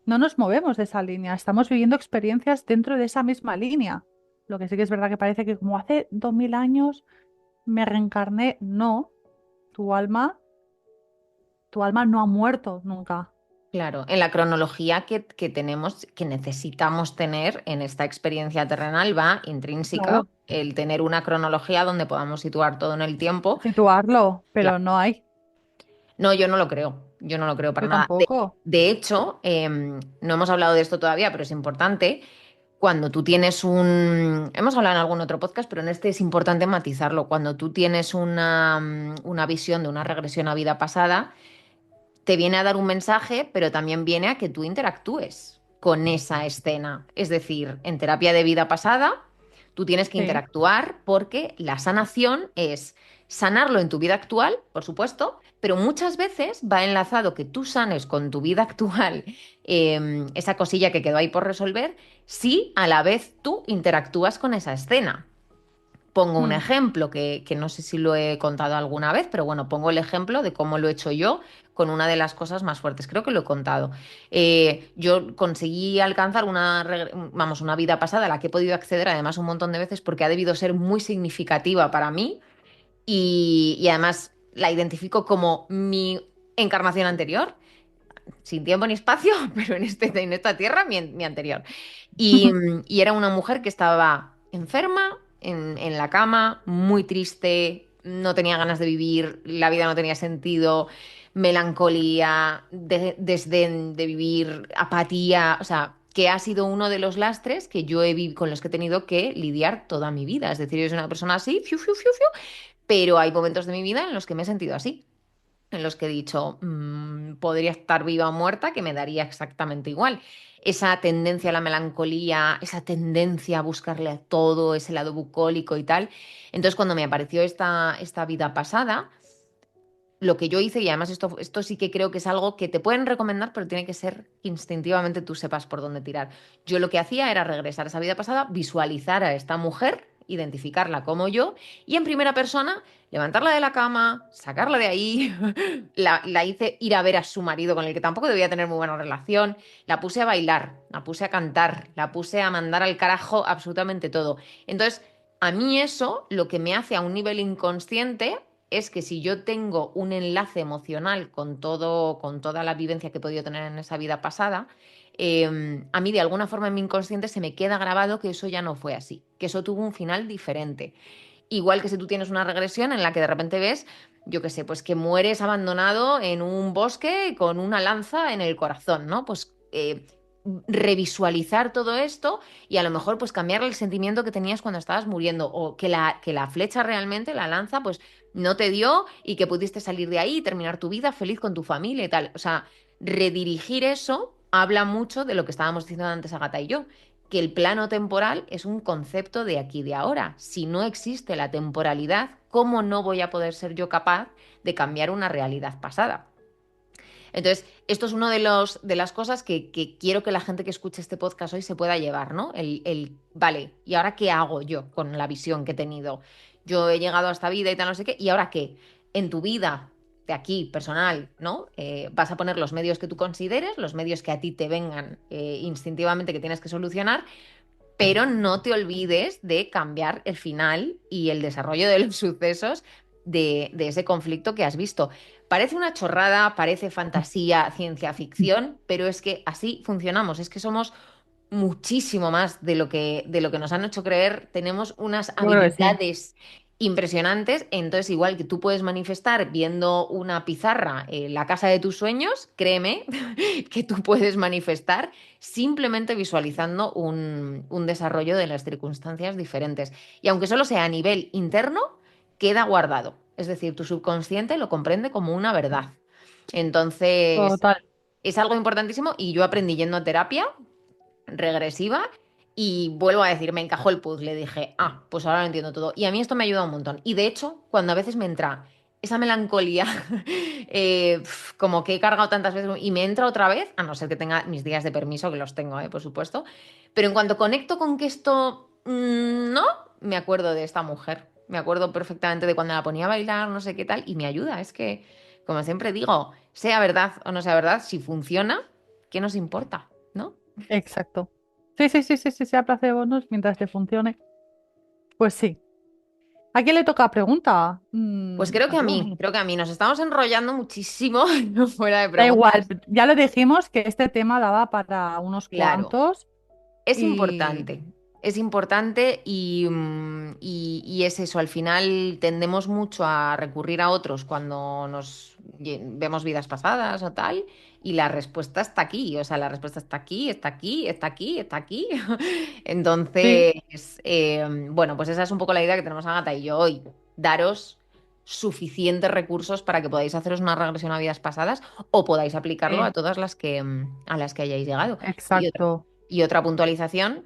No nos movemos de esa línea, estamos viviendo experiencias dentro de esa misma línea. Lo que sí que es verdad que parece que como hace 2000 años me reencarné, no, tu alma, tu alma no ha muerto nunca. Claro, en la cronología que tenemos, que necesitamos tener en esta experiencia terrenal, va intrínseca Claro, el tener una cronología donde podamos situar todo en el tiempo. situarlo, Claro. pero no hay. No, yo no lo creo para Yo nada. tampoco. De hecho, no hemos hablado de esto todavía, pero es importante. Cuando tú tienes un... Hemos hablado en algún otro podcast, pero en este es importante matizarlo. Cuando tú tienes una visión de una regresión a vida pasada, te viene a dar un mensaje, pero también viene a que tú interactúes con esa escena. Es decir, en terapia de vida pasada, tú tienes que Sí. interactuar porque la sanación es sanarlo en tu vida actual, por supuesto, pero muchas veces va enlazado que tú sanes con tu vida actual esa cosilla que quedó ahí por resolver, si a la vez tú interactúas con esa escena. Pongo un Mm. ejemplo que no sé si lo he contado alguna vez, pero bueno, pongo el ejemplo de cómo lo he hecho yo con una de las cosas más fuertes. Creo que lo he contado. Yo conseguí alcanzar vamos, una vida pasada a la que he podido acceder además un montón de veces porque ha debido ser muy significativa para mí y además la identifico como mi encarnación anterior, sin tiempo ni espacio, pero en esta tierra mi anterior. Y era una mujer que estaba enferma, en la cama, muy triste, no tenía ganas de vivir, la vida no tenía sentido, melancolía, desdén de vivir, apatía, o sea, que ha sido uno de los lastres que con los que he tenido que lidiar toda mi vida. Es decir, yo soy una persona así, fiu, fiu, fiu, fiu, pero hay momentos de mi vida en los que me he sentido así, en los que he dicho, podría estar viva o muerta, que me daría exactamente igual. Esa tendencia a la melancolía, esa tendencia a buscarle a todo, ese lado bucólico y tal. Entonces, cuando me apareció esta vida pasada, lo que yo hice, y además esto sí que creo que es algo que te pueden recomendar, pero tiene que ser que instintivamente tú sepas por dónde tirar. Yo lo que hacía era regresar a esa vida pasada, visualizar a esta mujer, identificarla como yo, y en primera persona levantarla de la cama, sacarla de ahí, la hice ir a ver a su marido con el que tampoco debía tener muy buena relación, la puse a bailar, la puse a cantar, la puse a mandar al carajo absolutamente todo. Entonces, a mí eso lo que me hace a un nivel inconsciente es que si yo tengo un enlace emocional con todo, con toda la vivencia que he podido tener en esa vida pasada, a mí de alguna forma en mi inconsciente se me queda grabado que eso ya no fue así, que eso tuvo un final diferente. Igual que si tú tienes una regresión en la que de repente ves, yo qué sé, pues que mueres abandonado en un bosque con una lanza en el corazón, ¿no? Pues revisualizar todo esto y a lo mejor pues cambiar el sentimiento que tenías cuando estabas muriendo o que la flecha realmente, la lanza, pues no te dio y que pudiste salir de ahí y terminar tu vida feliz con tu familia y tal. O sea, redirigir eso habla mucho de lo que estábamos diciendo antes Agata y yo, que el plano temporal es un concepto de aquí y de ahora. Si no existe la temporalidad, ¿cómo no voy a poder ser yo capaz de cambiar una realidad pasada? Entonces, esto es una de las cosas que quiero que la gente que escuche este podcast hoy se pueda llevar, ¿no? Vale, ¿y ahora qué hago yo con la visión que he tenido? Yo he llegado a esta vida y tal, no sé qué, ¿y ahora qué? En tu vida de aquí, personal, ¿no? Vas a poner los medios que tú consideres, los medios que a ti te vengan instintivamente que tienes que solucionar, pero no te olvides de cambiar el final y el desarrollo de los sucesos de ese conflicto que has visto. Parece una chorrada, parece fantasía, ciencia ficción, pero es que así funcionamos, es que somos muchísimo más de lo que nos han hecho creer, tenemos unas Yo creo que sí. habilidades impresionantes, entonces igual que tú puedes manifestar viendo una pizarra en la casa de tus sueños, créeme que tú puedes manifestar simplemente visualizando un desarrollo de las circunstancias diferentes. Y aunque solo sea a nivel interno, queda guardado. Es decir, tu subconsciente lo comprende como una verdad. Entonces, Total. es algo importantísimo y yo aprendí yendo a terapia regresiva y vuelvo a decir, me encajó el puzzle, dije, pues ahora lo entiendo todo. Y a mí esto me ayuda un montón. Y de hecho, cuando a veces me entra esa melancolía, como que he cargado tantas veces y me entra otra vez, a no ser que tenga mis días de permiso, que los tengo, por supuesto, pero en cuanto conecto con que esto no, me acuerdo de esta mujer. Me acuerdo perfectamente de cuando la ponía a bailar, no sé qué tal, y me ayuda. Es que, como siempre digo, sea verdad o no sea verdad, si funciona, ¿qué nos importa? ¿No? Exacto. Sí, sí, sí, sí, sí, sea placebo mientras te funcione. Pues sí. ¿A quién le toca pregunta? Pues A tú o a mí. creo que a mí nos estamos enrollando muchísimo fuera de Da igual, preguntas. ya lo dijimos que este tema daba para unos Claro. cuantos Es y importante y es eso, al final tendemos mucho a recurrir a otros cuando vemos vidas pasadas o tal, y la respuesta está aquí, o sea, la respuesta está aquí, está aquí, está aquí, está aquí. sí, Entonces, bueno, pues esa es un poco la idea que tenemos Agatha y yo hoy, daros suficientes recursos para que podáis haceros una regresión a vidas pasadas o podáis aplicarlo a todas a las que hayáis llegado. Y otra, exacto. y otra puntualización,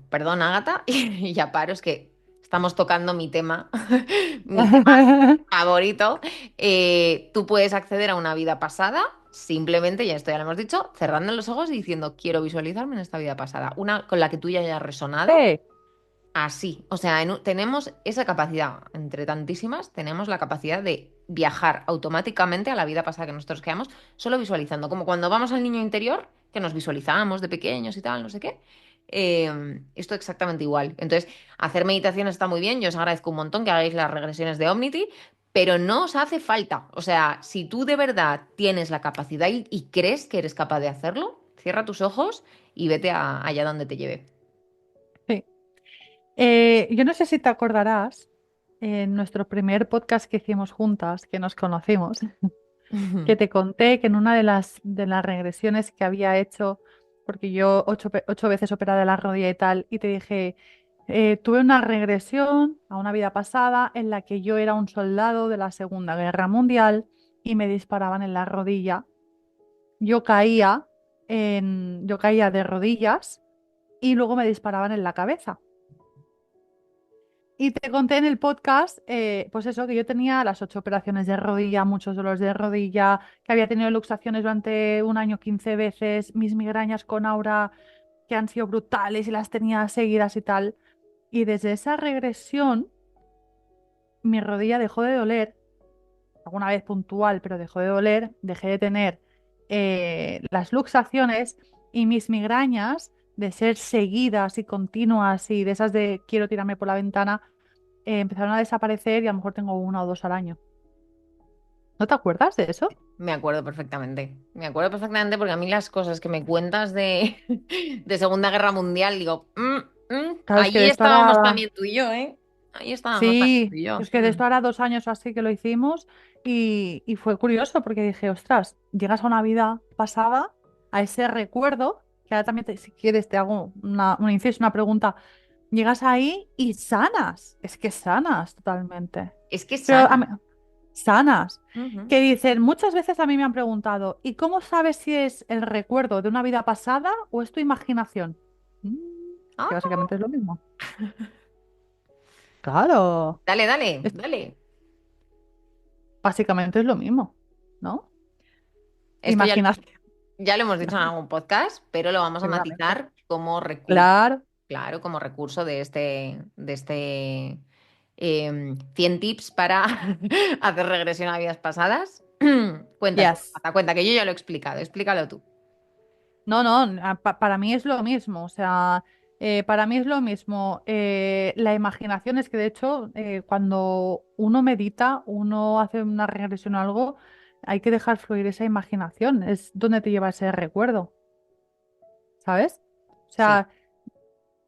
perdón, Ágata, y ya paro, es que estamos tocando mi tema favorito. Tú puedes acceder a una vida pasada simplemente, ya esto ya lo hemos dicho, cerrando los ojos y diciendo, quiero visualizarme en esta vida pasada, una con la que tú ya hayas resonado. Sí, Así, o sea, tenemos esa capacidad, entre tantísimas, tenemos la capacidad de viajar automáticamente a la vida pasada que nosotros quedamos, solo visualizando, como cuando vamos al niño interior, que nos visualizamos de pequeños y tal, no sé qué. Esto exactamente igual. Entonces, hacer meditación está muy bien, yo os agradezco un montón que hagáis las regresiones de Omnity, pero no os hace falta. O sea, si tú de verdad tienes la capacidad y crees que eres capaz de hacerlo, cierra tus ojos y vete allá donde te lleve. sí. Yo no sé si te acordarás, en nuestro primer podcast que hicimos juntas, que nos conocimos, que te conté que en una de las regresiones que había hecho, porque yo 8 veces operada de la rodilla y tal, y te dije, tuve una regresión a una vida pasada en la que yo era un soldado de la Segunda Guerra Mundial y me disparaban en la rodilla. Yo caía yo caía de rodillas y luego me disparaban en la cabeza. Y te conté en el podcast, pues eso, que yo tenía las 8 operaciones de rodilla, muchos dolores de rodilla, que había tenido luxaciones durante un año 15 veces, mis migrañas con aura que han sido brutales y las tenía seguidas y tal. Y desde esa regresión, mi rodilla dejó de doler, alguna vez puntual, pero dejó de doler, dejé de tener las luxaciones y mis migrañas de ser seguidas y continuas y de esas de quiero tirarme por la ventana empezaron a desaparecer y a lo mejor tengo una o dos al año. ¿No te acuerdas de eso? Me acuerdo perfectamente. Me acuerdo perfectamente porque a mí las cosas que me cuentas de Segunda Guerra Mundial, digo, Claro, es que de ahí esto estábamos hará... también tú y yo, ¿eh? Ahí estábamos también tú Sí, y yo. es que de esto hará 2 años o así que lo hicimos y fue curioso porque dije, ostras, llegas a una vida pasada, a ese recuerdo, que ahora también si quieres te hago un inciso, una pregunta, llegas ahí y sanas, es que sanas totalmente. Es que Pero sana. sanas, Ujú. que dicen, muchas veces a mí me han preguntado, ¿y cómo sabes si es el recuerdo de una vida pasada o es tu imaginación? Mm, que Ah, básicamente es lo mismo. Claro, dale, dale, es- dale. básicamente es lo mismo, ¿no? Esto Imaginación, ya lo hemos dicho en imagina- algún podcast, pero lo vamos a seguramente. matizar como recurso, Claro, claro, como recurso de este 100 tips para hacer regresión a vidas pasadas. Cuenta tú, yes. Marta, cuenta, que yo ya lo he explicado, explícalo tú. No, no, para mí es lo mismo, o sea, para mí es lo mismo. La imaginación es que de hecho, cuando uno medita, uno hace una regresión o algo, hay que dejar fluir esa imaginación, es donde te lleva ese recuerdo, ¿sabes? O Sí. sea,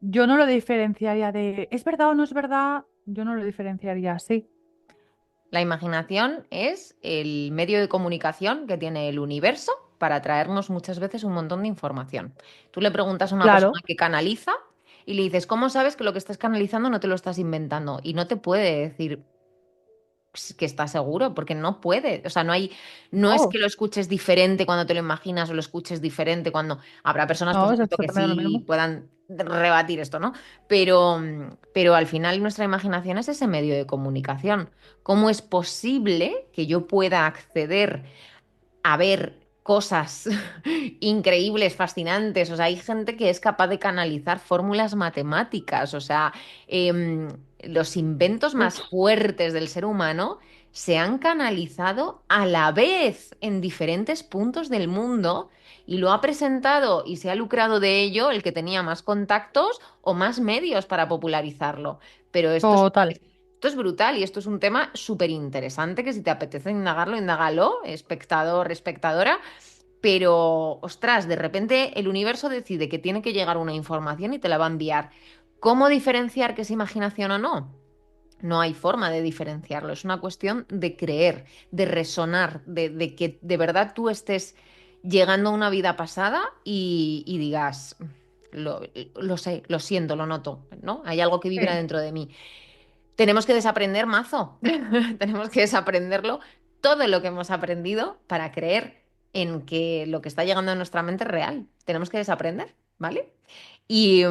yo no lo diferenciaría de, ¿es verdad o no es verdad? Yo no lo diferenciaría así. La imaginación es el medio de comunicación que tiene el universo para traernos muchas veces un montón de información. Tú le preguntas a una persona Claro. que canaliza y le dices, ¿cómo sabes que lo que estás canalizando no te lo estás inventando? Y no te puede decir que está seguro, porque no puede. O sea, no es Oh, que lo escuches diferente cuando te lo imaginas o lo escuches diferente cuando habrá personas, por no, es supuesto, que exactamente lo sí mismo. puedan rebatir esto, ¿no? Pero al final nuestra imaginación es ese medio de comunicación. ¿Cómo es posible que yo pueda acceder a ver cosas increíbles, fascinantes? O sea, hay gente que es capaz de canalizar fórmulas matemáticas. O sea, los inventos Uf, más fuertes del ser humano se han canalizado a la vez en diferentes puntos del mundo y lo ha presentado y se ha lucrado de ello el que tenía más contactos o más medios para popularizarlo. Pero total. esto es brutal y esto es un tema súper interesante que si te apetece indagarlo, indágalo, espectador, espectadora. Pero, ostras, de repente el universo decide que tiene que llegar una información y te la va a enviar. ¿Cómo diferenciar que es imaginación o no? No hay forma de diferenciarlo. Es una cuestión de creer, de resonar, de que de verdad tú estés llegando a una vida pasada y digas, lo, lo sé, lo siento, lo noto, ¿no? Hay algo que vibra Sí. dentro de mí. Tenemos que desaprender mazo. Tenemos que desaprenderlo todo lo que hemos aprendido para creer en que lo que está llegando a nuestra mente es real. Tenemos que desaprender, ¿vale? Y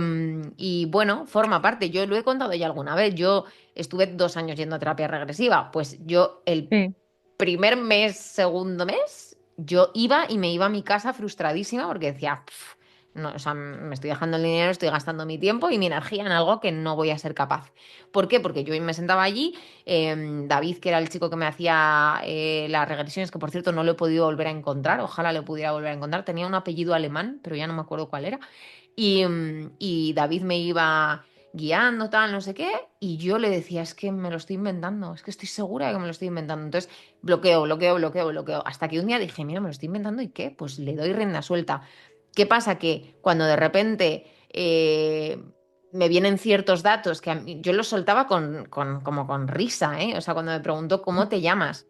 bueno, forma parte. Yo lo he contado ya alguna vez. Yo estuve 2 años yendo a terapia regresiva. Pues yo el Sí. primer mes, segundo mes, yo iba y me iba a mi casa frustradísima porque decía, "Pf, no, o sea, me estoy dejando el dinero, estoy gastando mi tiempo y mi energía en algo que no voy a ser capaz. ¿Por qué? Porque yo me sentaba allí, David, que era el chico que me hacía las regresiones, que por cierto no lo he podido volver a encontrar, ojalá lo pudiera volver a encontrar, tenía un apellido alemán, pero ya no me acuerdo cuál era. Y David me iba guiando, tal, no sé qué, y yo le decía, es que me lo estoy inventando, es que estoy segura de que me lo estoy inventando. Entonces, bloqueo, bloqueo, bloqueo, bloqueo, hasta que un día dije, mira, me lo estoy inventando, ¿y qué? Pues le doy rienda suelta. ¿Qué pasa? Que cuando de repente me vienen ciertos datos que yo los soltaba como con risa, ¿eh? O sea, cuando me preguntó, ¿cómo te llamas?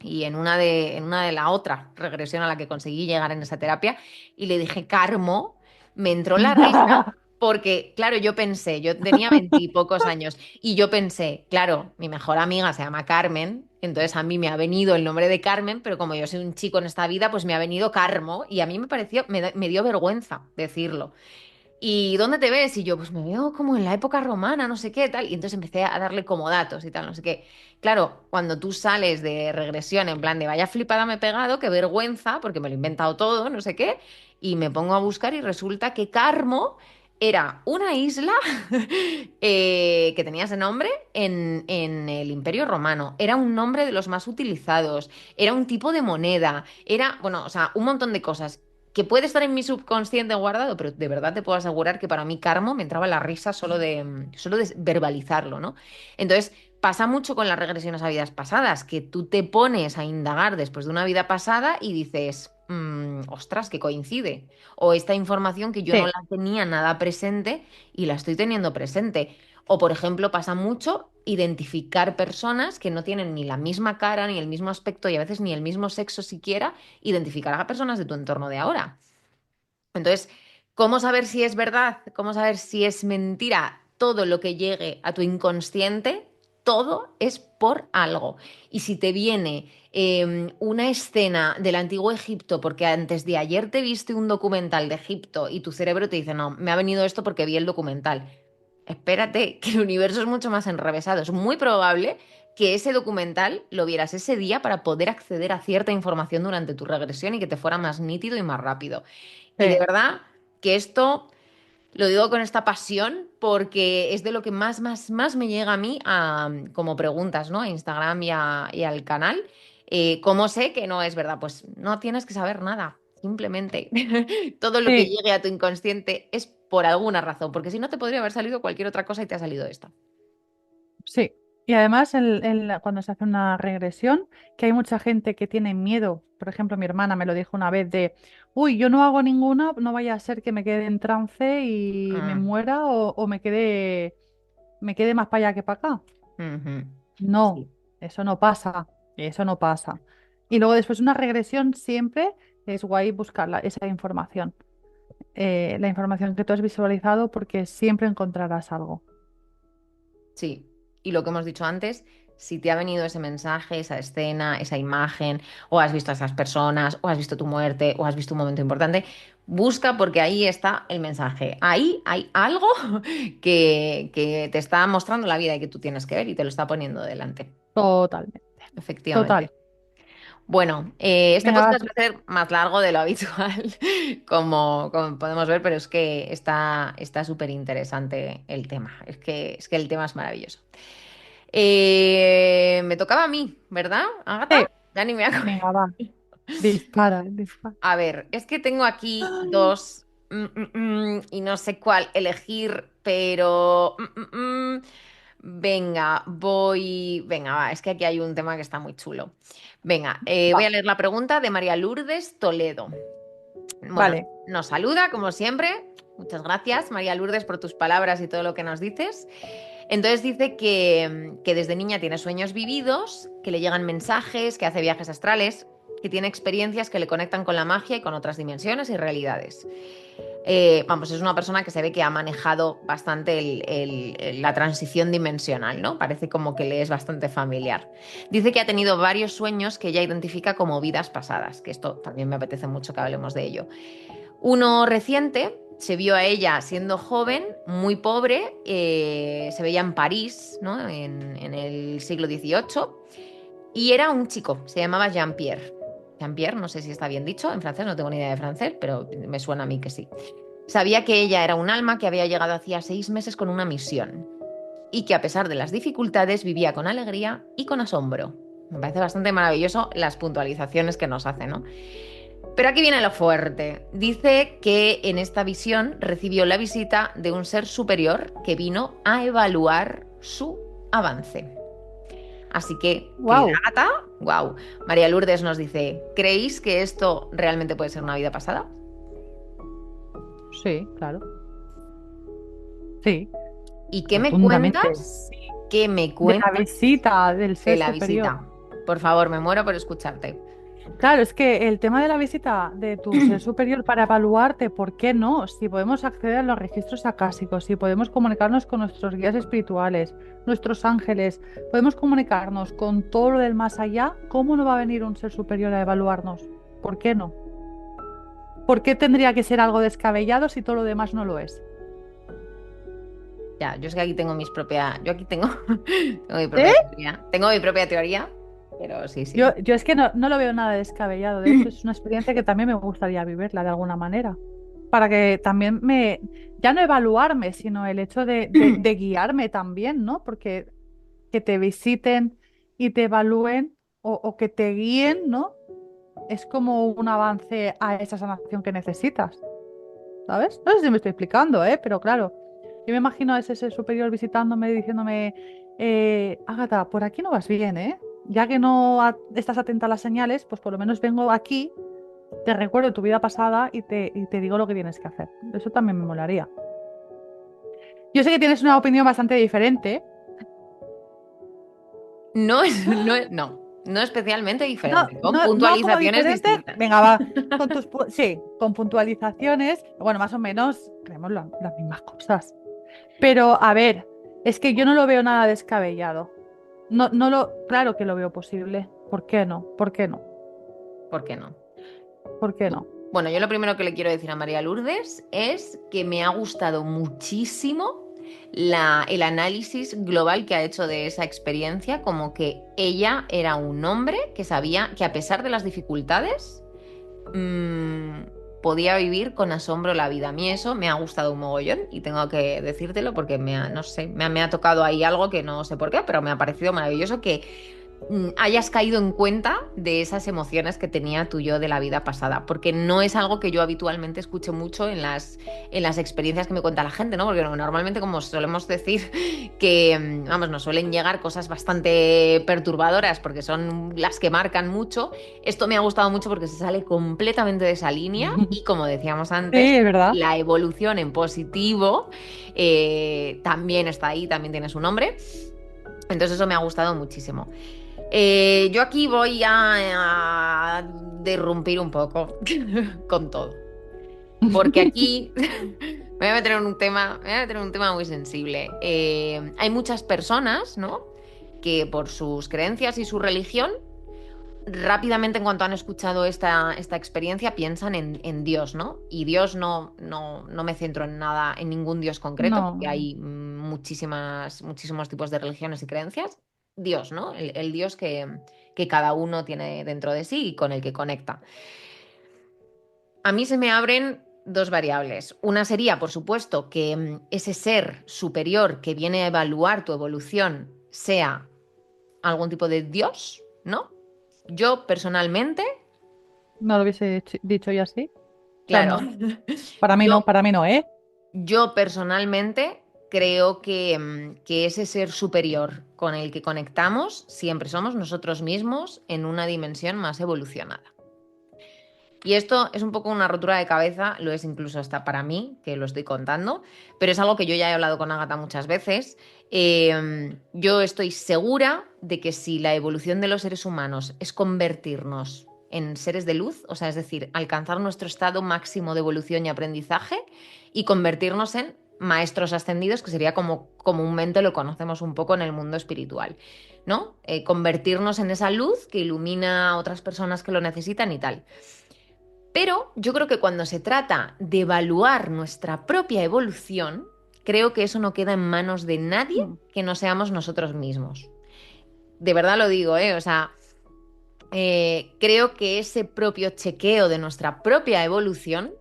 Y en una de la otra regresión a la que conseguí llegar en esa terapia, y le dije, Carmo, me entró la risa porque, claro, yo pensé, yo tenía 20 y pocos años, y yo pensé, claro, mi mejor amiga se llama Carmen, entonces a mí me ha venido el nombre de Carmen, pero como yo soy un chico en esta vida, pues me ha venido Carmo, y a mí me pareció, me dio vergüenza decirlo. ¿Y dónde te ves? Y yo, pues me veo como en la época romana, no sé qué, tal. Y entonces empecé a darle como datos y tal, no sé qué. Claro, cuando tú sales de regresión en plan de vaya flipada me he pegado, qué vergüenza, porque me lo he inventado todo, no sé qué, y me pongo a buscar y resulta que Carmo era una isla que tenía ese nombre en el Imperio Romano. Era un nombre de los más utilizados, era un tipo de moneda, era, bueno, o sea, un montón de cosas que puede estar en mi subconsciente guardado, pero de verdad te puedo asegurar que para mí Carmo me entraba la risa solo de verbalizarlo, ¿no? Entonces, pasa mucho con las regresiones a vidas pasadas, que tú te pones a indagar después de una vida pasada y dices, ostras, que coincide. O esta información que yo no Sí, la tenía nada presente y la estoy teniendo presente. O, por ejemplo, pasa mucho identificar personas que no tienen ni la misma cara, ni el mismo aspecto y a veces ni el mismo sexo siquiera, identificar a personas de tu entorno de ahora. Entonces, ¿cómo saber si es verdad? ¿Cómo saber si es mentira? Todo lo que llegue a tu inconsciente, todo es por algo. Y si te viene una escena del antiguo Egipto, porque antes de ayer te viste un documental de Egipto y tu cerebro te dice, no, me ha venido esto porque vi el documental. Espérate, que el universo es mucho más enrevesado. Es muy probable que ese documental lo vieras ese día para poder acceder a cierta información durante tu regresión y que te fuera más nítido y más rápido. Y de sí, verdad que esto lo digo con esta pasión porque es de lo que más, más, más me llega a mí como preguntas, ¿no? A Instagram y al canal. ¿Cómo sé que no es verdad? Pues no tienes que saber nada. Simplemente todo lo que sí. llegue a tu inconsciente es por alguna razón, porque si no te podría haber salido cualquier otra cosa y te ha salido esta. Sí, y además cuando se hace una regresión, que hay mucha gente que tiene miedo, por ejemplo, mi hermana me lo dijo una vez de, uy, yo no hago ninguna, no vaya a ser que me quede en trance y me Mm, muera o me quede más para allá que para acá. ujú. No, Sí, eso no pasa, eso no pasa. Y luego después una regresión siempre es guay buscar esa información, la información que tú has visualizado porque siempre encontrarás algo. sí. Y lo que hemos dicho antes, si te ha venido ese mensaje, esa escena, esa imagen, o has visto a esas personas, o has visto tu muerte, o has visto un momento importante, busca porque ahí está el mensaje. Ahí hay algo que te está mostrando la vida y que tú tienes que ver y te lo está poniendo delante. Totalmente. Efectivamente. Total. Bueno, este Venga, va podcast tú. va a ser más largo de lo habitual, como podemos ver, pero es que está súper interesante el tema. Es que el tema es maravilloso. Me tocaba a mí, ¿verdad, Agatha? Sí, Ya ni me acuerdo. venga, va. Dispara, dispara. A ver, es que tengo aquí dos y no sé cuál elegir, pero venga, venga, va, es que aquí hay un tema que está muy chulo. Venga, voy Va, a leer la pregunta de María Lourdes Toledo. Bueno, vale. nos saluda, como siempre. Muchas gracias, María Lourdes, por tus palabras y todo lo que nos dices. Entonces dice que desde niña tiene sueños vividos, que le llegan mensajes, que hace viajes astrales, que tiene experiencias que le conectan con la magia y con otras dimensiones y realidades. Vamos, es una persona que se ve que ha manejado bastante la transición dimensional, ¿no? Parece como que le es bastante familiar. Dice que ha tenido varios sueños que ella identifica como vidas pasadas, que esto también me apetece mucho que hablemos de ello. Uno reciente se vio a ella siendo joven, muy pobre, se veía en París, ¿no? En el siglo XVIII, y era un chico, se llamaba Jean-Pierre. Jean-Pierre, no sé si está bien dicho en francés, no tengo ni idea de francés, pero me suena a mí que sí. Sabía que ella era un alma que había llegado hacía 6 meses con una misión y que a pesar de las dificultades vivía con alegría y con asombro. Me parece bastante maravilloso las puntualizaciones que nos hace, ¿no? Pero aquí viene lo fuerte. Dice que en esta visión recibió la visita de un ser superior que vino a evaluar su avance. Así que, querida Wow. Agata, wow. María Lourdes nos dice, ¿creéis que esto realmente puede ser una vida pasada? Sí, claro. Sí, ¿Y qué me rotundamente. cuentas? ¿Qué me De la cuentas visita del de ser la superior. visita? Por favor, me muero por escucharte. Claro, es que el tema de la visita de tu ser superior para evaluarte, ¿por qué no? Si podemos acceder a los registros acásicos, si podemos comunicarnos con nuestros guías espirituales, nuestros ángeles, podemos comunicarnos con todo lo del más allá, ¿cómo no va a venir un ser superior a evaluarnos? ¿Por qué no? ¿Por qué tendría que ser algo descabellado si todo lo demás no lo es? Ya, yo es que aquí tengo yo aquí tengo, tengo mi ¿Eh? propia teoría. Tengo mi propia teoría, pero sí, sí. Yo es que no lo veo nada descabellado. De hecho, es una experiencia que también me gustaría vivirla de alguna manera. Para que también ya no evaluarme, sino el hecho de guiarme también, ¿no? Porque que te visiten y te evalúen o que te guíen, ¿no? Es como un avance a esa sanación que necesitas, ¿sabes? No sé si me estoy explicando, ¿eh? Pero claro, yo me imagino a ese ser superior visitándome y diciéndome, Ágata, por aquí no vas bien, ¿eh? Ya que no estás atenta a las señales, pues por lo menos vengo aquí, te recuerdo tu vida pasada y te digo lo que tienes que hacer. Eso también me molaría. Yo sé que tienes una opinión bastante diferente. No especialmente No, diferente, con no como puntualizaciones diferente. distintas. Venga, va. Sí, con puntualizaciones. Bueno, más o menos creemos las mismas cosas. Pero a ver, es que yo no lo veo nada descabellado. Claro que lo veo posible. ¿Por qué no? ¿Por qué no? ¿Por qué no? ¿Por qué no? Bueno, yo lo primero que le quiero decir a María Lourdes es que me ha gustado muchísimo el análisis global que ha hecho de esa experiencia, como que ella era un hombre que sabía que a pesar de las dificultades, mmm, podía vivir con asombro la vida. A mí eso me ha gustado un mogollón y tengo que decírtelo porque no sé, me ha tocado ahí algo que no sé por qué, pero me ha parecido maravilloso que hayas caído en cuenta de esas emociones que tenía tu yo de la vida pasada, porque no es algo que yo habitualmente escuche mucho en las experiencias que me cuenta la gente, ¿no? Porque normalmente, como solemos decir, que, vamos, nos suelen llegar cosas bastante perturbadoras porque son las que marcan mucho. Esto me ha gustado mucho porque se sale completamente de esa línea y, como decíamos Sí, antes, es verdad. la evolución en positivo también está ahí, también tiene su nombre. Entonces eso me ha gustado muchísimo. Yo aquí voy a derrumpir un poco con todo. Porque aquí me voy a meter en un tema muy sensible. Hay muchas personas, ¿no? Que por sus creencias y su religión, rápidamente en cuanto han escuchado esta experiencia, piensan en Dios, ¿no? Y Dios no me centro en nada, en ningún Dios concreto, porque No. hay muchísimos tipos de religiones y creencias. Dios, ¿no? El Dios que cada uno tiene dentro de sí y con el que conecta. A mí se me abren dos variables. Una sería, por supuesto, que ese ser superior que viene a evaluar tu evolución sea algún tipo de Dios, ¿no? Yo personalmente, No lo hubiese dicho yo así. O sea, claro, no. Para mí no, yo, para mí no, ¿eh? yo personalmente creo que ese ser superior con el que conectamos siempre somos nosotros mismos en una dimensión más evolucionada. Y esto es un poco una rotura de cabeza, lo es incluso hasta para mí, que lo estoy contando, pero es algo que yo ya he hablado con Agatha muchas veces. Yo estoy segura de que si la evolución de los seres humanos es convertirnos en seres de luz, o sea, es decir, alcanzar nuestro estado máximo de evolución y aprendizaje y convertirnos en maestros ascendidos, que sería como comúnmente lo conocemos un poco en el mundo espiritual, ¿no? Convertirnos en esa luz que ilumina a otras personas que lo necesitan y tal. Pero yo creo que cuando se trata de evaluar nuestra propia evolución, creo que eso no queda en manos de nadie Mm. que no seamos nosotros mismos. De verdad lo digo, ¿eh? O sea, creo que ese propio chequeo de nuestra propia evolución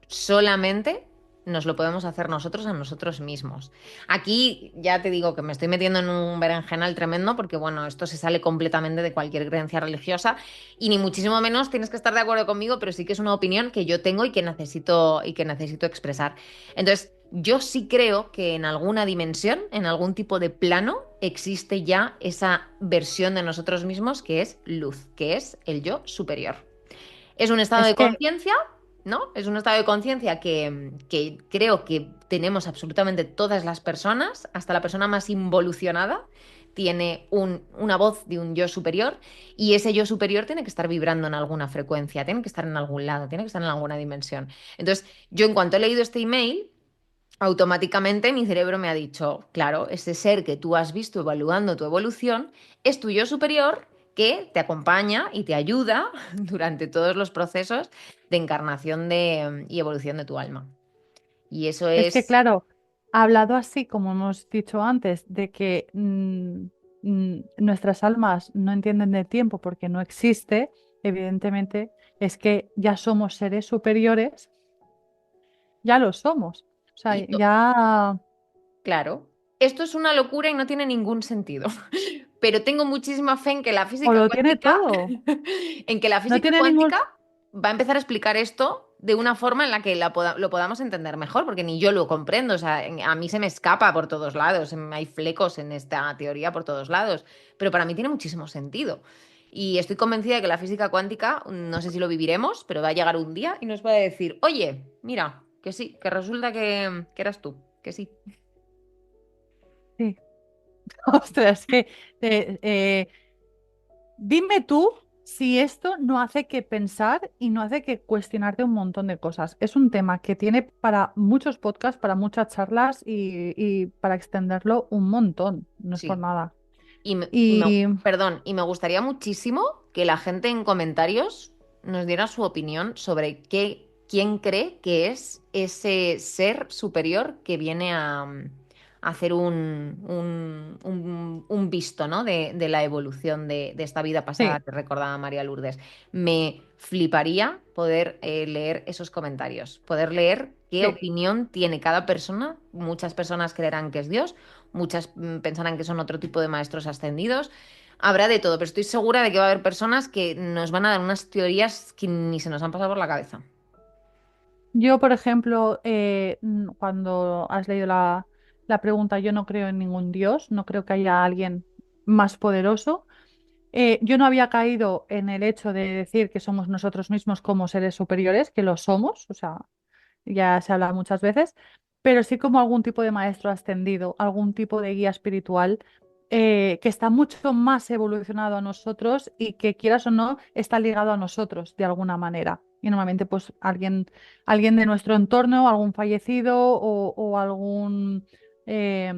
solamente nos lo podemos hacer nosotros a nosotros mismos. Aquí ya te digo que me estoy metiendo en un berenjenal tremendo porque, bueno, esto se sale completamente de cualquier creencia religiosa y ni muchísimo menos tienes que estar de acuerdo conmigo, pero sí que es una opinión que yo tengo y que necesito expresar. Entonces, yo sí creo que en alguna dimensión, en algún tipo de plano, existe ya esa versión de nosotros mismos que es luz, que es el yo superior. Es un estado Es de que, conciencia, ¿no? Es un estado de conciencia que creo que tenemos absolutamente todas las personas, hasta la persona más involucionada tiene una voz de un yo superior y ese yo superior tiene que estar vibrando en alguna frecuencia, tiene que estar en algún lado, tiene que estar en alguna dimensión. Entonces, yo en cuanto he leído este email, automáticamente mi cerebro me ha dicho, claro, ese ser que tú has visto evaluando tu evolución es tu yo superior que te acompaña y te ayuda durante todos los procesos de encarnación y evolución de tu alma. Y eso es que, es, claro, hablado así, como hemos dicho antes, de que nuestras almas no entienden de tiempo porque no existe, evidentemente, es que ya somos seres superiores, ya lo somos. O sea, y ya. claro, esto es una locura y no tiene ningún sentido. Pero tengo muchísima fe en que la O física lo tiene cuántica, todo. en que la No física tiene ningún. cuántica va a empezar a explicar esto de una forma en la que lo podamos entender mejor, porque ni yo lo comprendo, o sea, a mí se me escapa por todos lados, hay flecos en esta teoría por todos lados, pero para mí tiene muchísimo sentido. Y estoy convencida de que la física cuántica, no sé si lo viviremos, pero va a llegar un día y nos va a decir, oye, mira, que sí, que resulta que eras tú, que sí. Sí. Ostras, que eh, eh, dime tú si esto no hace que pensar y no hace que cuestionarte un montón de cosas. Es un tema que tiene para muchos podcasts, para muchas charlas y para extenderlo un montón. No es por Sí. nada. Y Y perdón, y me gustaría muchísimo que la gente en comentarios nos diera su opinión sobre quién cree que es ese ser superior que viene a hacer un visto, ¿no? de la evolución de esta vida pasada sí, que recordaba María Lourdes. Me fliparía poder leer esos comentarios, poder leer qué sí. opinión tiene cada persona. Muchas personas creerán que es Dios, muchas pensarán que son otro tipo de maestros ascendidos. Habrá de todo, pero estoy segura de que va a haber personas que nos van a dar unas teorías que ni se nos han pasado por la cabeza. Yo, por ejemplo, cuando has leído la pregunta, yo no creo en ningún Dios, no creo que haya alguien más poderoso. Yo no había caído en el hecho de decir que somos nosotros mismos como seres superiores, que lo somos, o sea, ya se habla muchas veces, pero sí como algún tipo de maestro ascendido, algún tipo de guía espiritual que está mucho más evolucionado a nosotros y que quieras o no, está ligado a nosotros de alguna manera. Y normalmente pues alguien de nuestro entorno, algún fallecido o algún eh,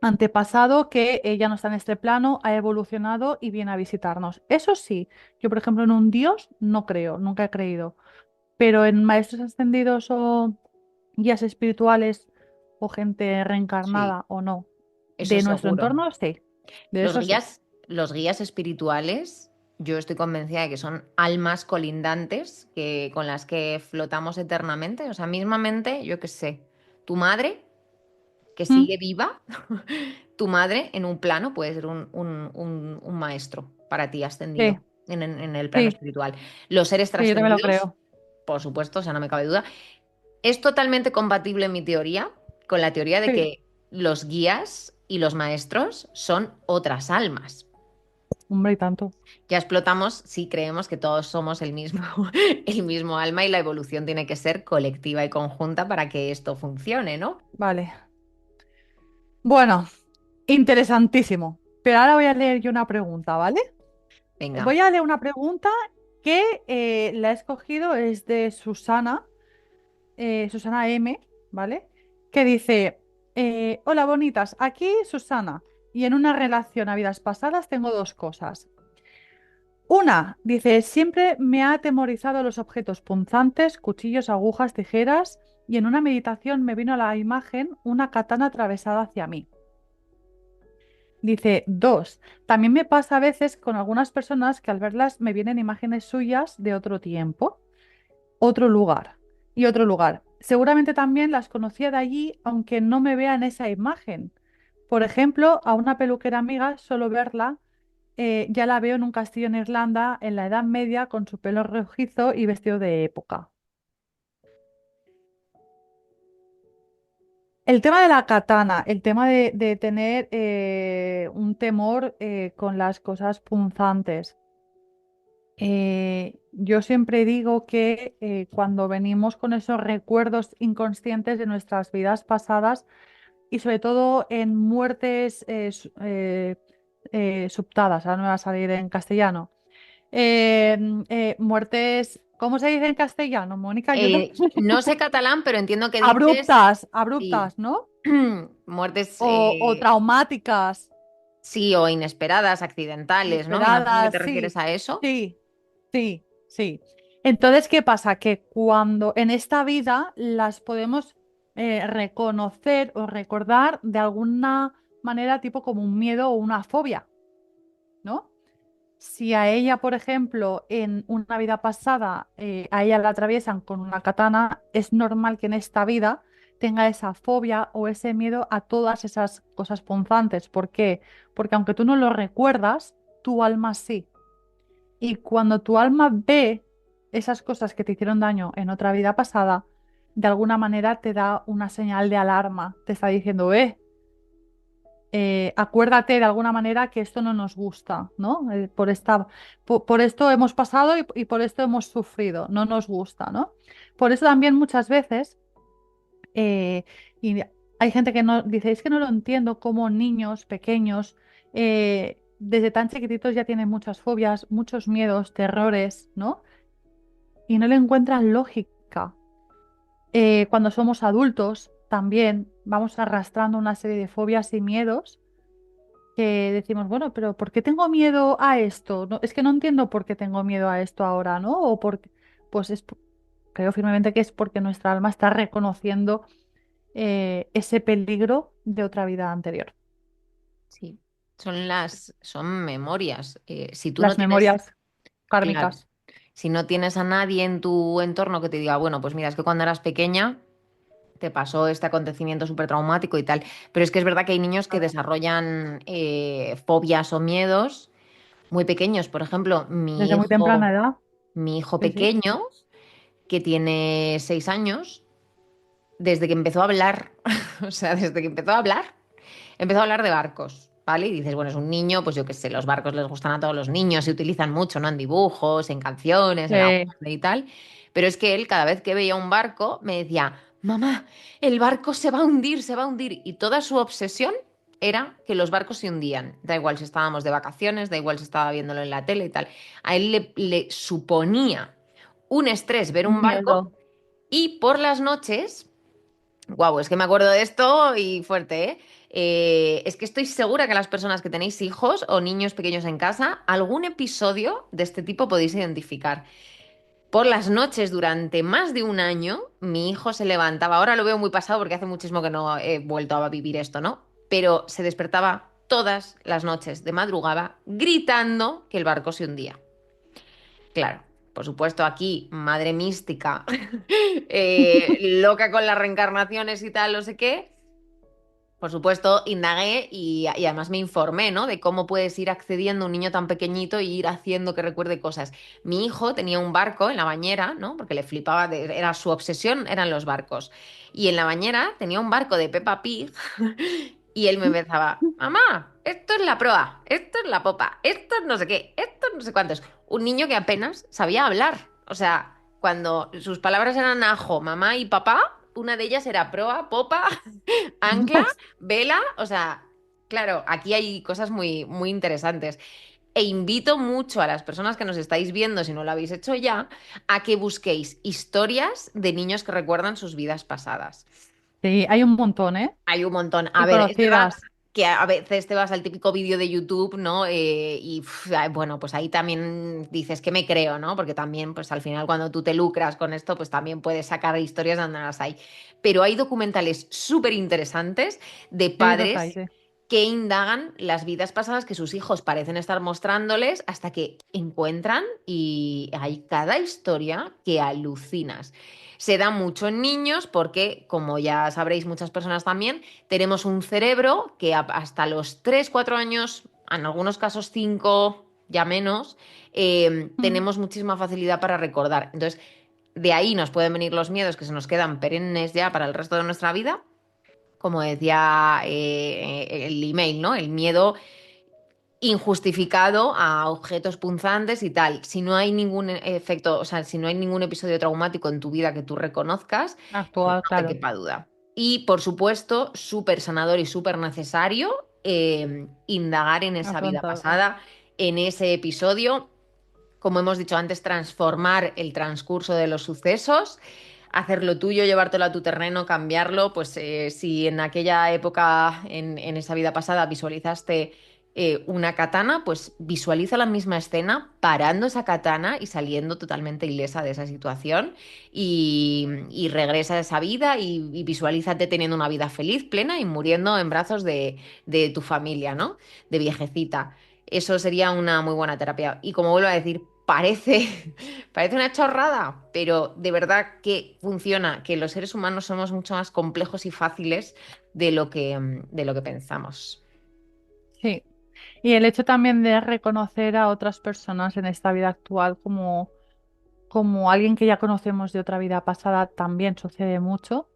antepasado que ya no está en este plano, ha evolucionado y viene a visitarnos. Eso sí, yo por ejemplo en un Dios no creo, nunca he creído, pero en maestros ascendidos o guías espirituales o gente Sí, reencarnada o no, eso de nuestro seguro. entorno sí, de Los eso sí. guías, los guías espirituales. yo estoy convencida de que son almas colindantes con las que flotamos eternamente. O sea, mismamente, yo qué sé, tu madre, que ¿Mm? sigue viva, tu madre en un plano puede ser un maestro para ti Sí, ascendido en el plano sí, espiritual. Los seres sí, yo también lo trascendidos, creo. por supuesto, o sea, no me cabe duda. Es totalmente compatible en mi teoría con la teoría de Sí, que los guías y los maestros son otras almas. hombre, y tanto. Ya explotamos si creemos que todos somos el mismo, el mismo alma y la evolución tiene que ser colectiva y conjunta para que esto funcione, ¿no? Vale. Bueno, interesantísimo. Pero ahora voy a leer yo una pregunta, ¿vale? Venga. Voy a leer una pregunta que la he escogido, es de Susana, Susana M, ¿vale? Que dice, hola bonitas, aquí Susana, y en una relación a vidas pasadas tengo dos cosas. Una, dice, siempre me ha atemorizado los objetos punzantes, cuchillos, agujas, tijeras, y en una meditación me vino a la imagen una katana atravesada hacia mí. Dice, dos, también me pasa a veces con algunas personas que al verlas me vienen imágenes suyas de otro tiempo, otro lugar y otro lugar. Seguramente también las conocía de allí, aunque no me vea en esa imagen. Por ejemplo, a una peluquera amiga, solo verla, ya la veo en un castillo en Irlanda, en la Edad Media, con su pelo rojizo y vestido de época. El tema de la katana, el tema de tener un temor con las cosas punzantes. Yo siempre digo que cuando venimos con esos recuerdos inconscientes de nuestras vidas pasadas y sobre todo en muertes subtadas, ahora no me va a salir en castellano, muertes, ¿cómo se dice en castellano, Mónica? Yo no. No sé catalán, pero entiendo que dices, Abruptas, sí, abruptas, ¿no? muertes, O traumáticas, sí, o inesperadas, accidentales, ¿no? Me imagino que inesperadas, te refieres sí, a eso. sí, sí, sí. Entonces, ¿qué pasa? Que cuando en esta vida las podemos reconocer o recordar de alguna manera, tipo como un miedo o una fobia, ¿no? Si a ella, por ejemplo, en una vida pasada, a ella la atraviesan con una katana, es normal que en esta vida tenga esa fobia o ese miedo a todas esas cosas punzantes. ¿Por qué? Porque aunque tú no lo recuerdas, tu alma sí. Y cuando tu alma ve esas cosas que te hicieron daño en otra vida pasada, de alguna manera te da una señal de alarma. Te está diciendo, acuérdate de alguna manera que esto no nos gusta, ¿no? Por esto hemos pasado y por esto hemos sufrido, no nos gusta, ¿no? Por eso también muchas veces, eh, y hay gente que no, dice, es que no lo entiendo, cómo niños pequeños, desde tan chiquititos ya tienen muchas fobias, muchos miedos, terrores, ¿no? Y no le encuentran lógica. Cuando somos adultos, también vamos arrastrando una serie de fobias y miedos que decimos, bueno, pero ¿por qué tengo miedo a esto? No, es que no entiendo por qué tengo miedo a esto ahora, ¿no? O porque, pues creo firmemente que es porque nuestra alma está reconociendo ese peligro de otra vida anterior. Sí, son memorias. Si tú no Las tienes, memorias claro, kármicas. si no tienes a nadie en tu entorno que te diga, bueno, pues mira, es que cuando eras pequeña te pasó este acontecimiento súper traumático y tal. Pero es que es verdad que hay niños que Claro. desarrollan fobias o miedos muy pequeños. Por ejemplo, Desde muy temprana edad. mi hijo Sí, sí. pequeño, que tiene 6 años, desde que empezó a hablar, o sea, desde que empezó a hablar de barcos. ¿Vale? Y dices, bueno, es un niño, pues yo qué sé, los barcos les gustan a todos los niños, se utilizan mucho, ¿no? En dibujos, en canciones, en la Sí. y tal. Pero es que él, cada vez que veía un barco, me decía, mamá, el barco se va a hundir, se va a hundir. Y toda su obsesión era que los barcos se hundían. Da igual si estábamos de vacaciones, da igual si estaba viéndolo en la tele y tal. A él le suponía un estrés ver un barco Miedo. y por las noches, guau, es que me acuerdo de esto y fuerte, ¿eh? Es que estoy segura que las personas que tenéis hijos o niños pequeños en casa, algún episodio de este tipo podéis identificar. Por las noches, durante más de un año, mi hijo se levantaba, ahora lo veo muy pasado porque hace muchísimo que no he vuelto a vivir esto, ¿no? Pero se despertaba todas las noches de madrugada gritando que el barco se hundía. Claro, por supuesto, aquí, madre mística, loca con las reencarnaciones y tal, no sé qué. Por supuesto, indagué y además me informé, ¿no? De cómo puedes ir accediendo a un niño tan pequeñito y ir haciendo que recuerde cosas. Mi hijo tenía un barco en la bañera, ¿no? Porque le flipaba, era su obsesión, eran los barcos. Y en la bañera tenía un barco de Peppa Pig y él me empezaba, mamá, esto es la proa, esto es la popa, esto es no sé qué, esto es no sé cuántos. Un niño que apenas sabía hablar. O sea, cuando sus palabras eran ajo, mamá y papá, una de ellas era proa, popa, ancla, vela. O sea, claro, aquí hay cosas muy, muy interesantes. E invito mucho a las personas que nos estáis viendo, si no lo habéis hecho ya, a que busquéis historias de niños que recuerdan sus vidas pasadas. Sí, hay un montón, ¿eh? Hay un montón. A Y ver, conocidas. que a veces te vas al típico vídeo de YouTube, ¿no? Bueno, pues ahí también dices que me creo, ¿no? Porque también, pues al final, cuando tú te lucras con esto, pues también puedes sacar historias de donde no las hay. Pero hay documentales súper interesantes de Sí, los hay, padres sí. que indagan las vidas pasadas que sus hijos parecen estar mostrándoles hasta que encuentran y hay cada historia que alucinas. Se da mucho en niños porque, como ya sabréis muchas personas también, tenemos un cerebro que hasta los 3 4 años, en algunos casos 5 ya menos, Mm. tenemos muchísima facilidad para recordar. Entonces, de ahí nos pueden venir los miedos que se nos quedan perennes ya para el resto de nuestra vida, como decía el email, ¿no? El miedo injustificado a objetos punzantes y tal. Si no hay ningún efecto, o sea, si no hay ningún episodio traumático en tu vida que tú reconozcas, no Actual, te claro. quepa duda. Y por supuesto, súper sanador y súper necesario indagar en esa vida Afrontarlo. pasada, en ese episodio, como hemos dicho antes, transformar el transcurso de los sucesos, hacerlo tuyo, llevártelo a tu terreno, cambiarlo. Pues si en aquella época, en esa vida pasada, visualizaste una katana, pues visualiza la misma escena, parando esa katana y saliendo totalmente ilesa de esa situación y regresa a esa vida y visualízate teniendo una vida feliz, plena y muriendo en brazos de tu familia, ¿no? De viejecita. Eso sería una muy buena terapia. Y como vuelvo a decir, parece una chorrada, pero de verdad que funciona, que los seres humanos somos mucho más complejos y fáciles de lo que pensamos. Sí. Y el hecho también de reconocer a otras personas en esta vida actual como alguien que ya conocemos de otra vida pasada también sucede mucho.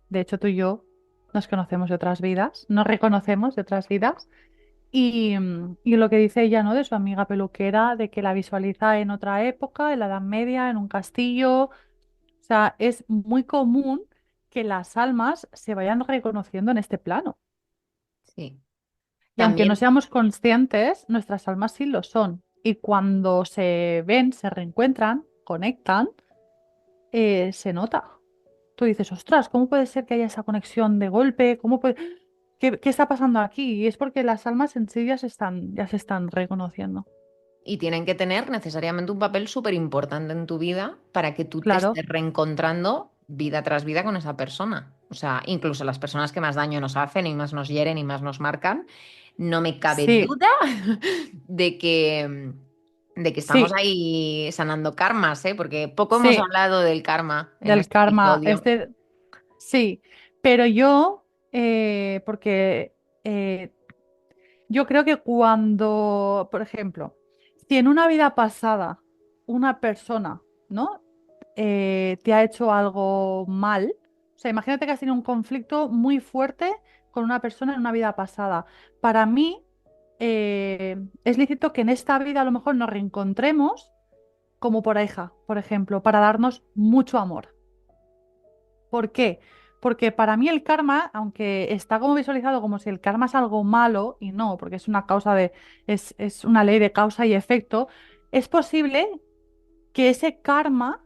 De hecho, tú y yo nos conocemos de otras vidas, nos reconocemos de otras vidas. Y lo que dice ella, ¿no? De su amiga peluquera, de que la visualiza en otra época, en la Edad Media, en un castillo. O sea, es muy común que las almas se vayan reconociendo en este plano. Sí. Y aunque no También, seamos conscientes, nuestras almas sí lo son. Y cuando se ven, se reencuentran, conectan, se nota. Tú dices, ostras, ¿cómo puede ser que haya esa conexión de golpe? ¿Qué está pasando aquí? Y es porque las almas en sí ya se están reconociendo. y tienen que tener necesariamente un papel súper importante en tu vida para que tú te Claro, estés reencontrando vida tras vida con esa persona. O sea, incluso las personas que más daño nos hacen y más nos hieren y más nos marcan, no me cabe sí, duda de que estamos sí, ahí sanando karmas, ¿eh? Porque poco hemos sí, hablado del karma en del este karma. episodio. Sí, pero yo, porque yo creo que cuando, por ejemplo, si en una vida pasada una persona, ¿no? Te ha hecho algo mal, o sea, imagínate que has tenido un conflicto muy fuerte con una persona en una vida pasada. Para mí, es lícito que en esta vida a lo mejor nos reencontremos como pareja, por ejemplo, para darnos mucho amor. ¿Por qué? Porque para mí el karma, aunque está como visualizado como si el karma es algo malo, y no, porque es una es una ley de causa y efecto, es posible que ese karma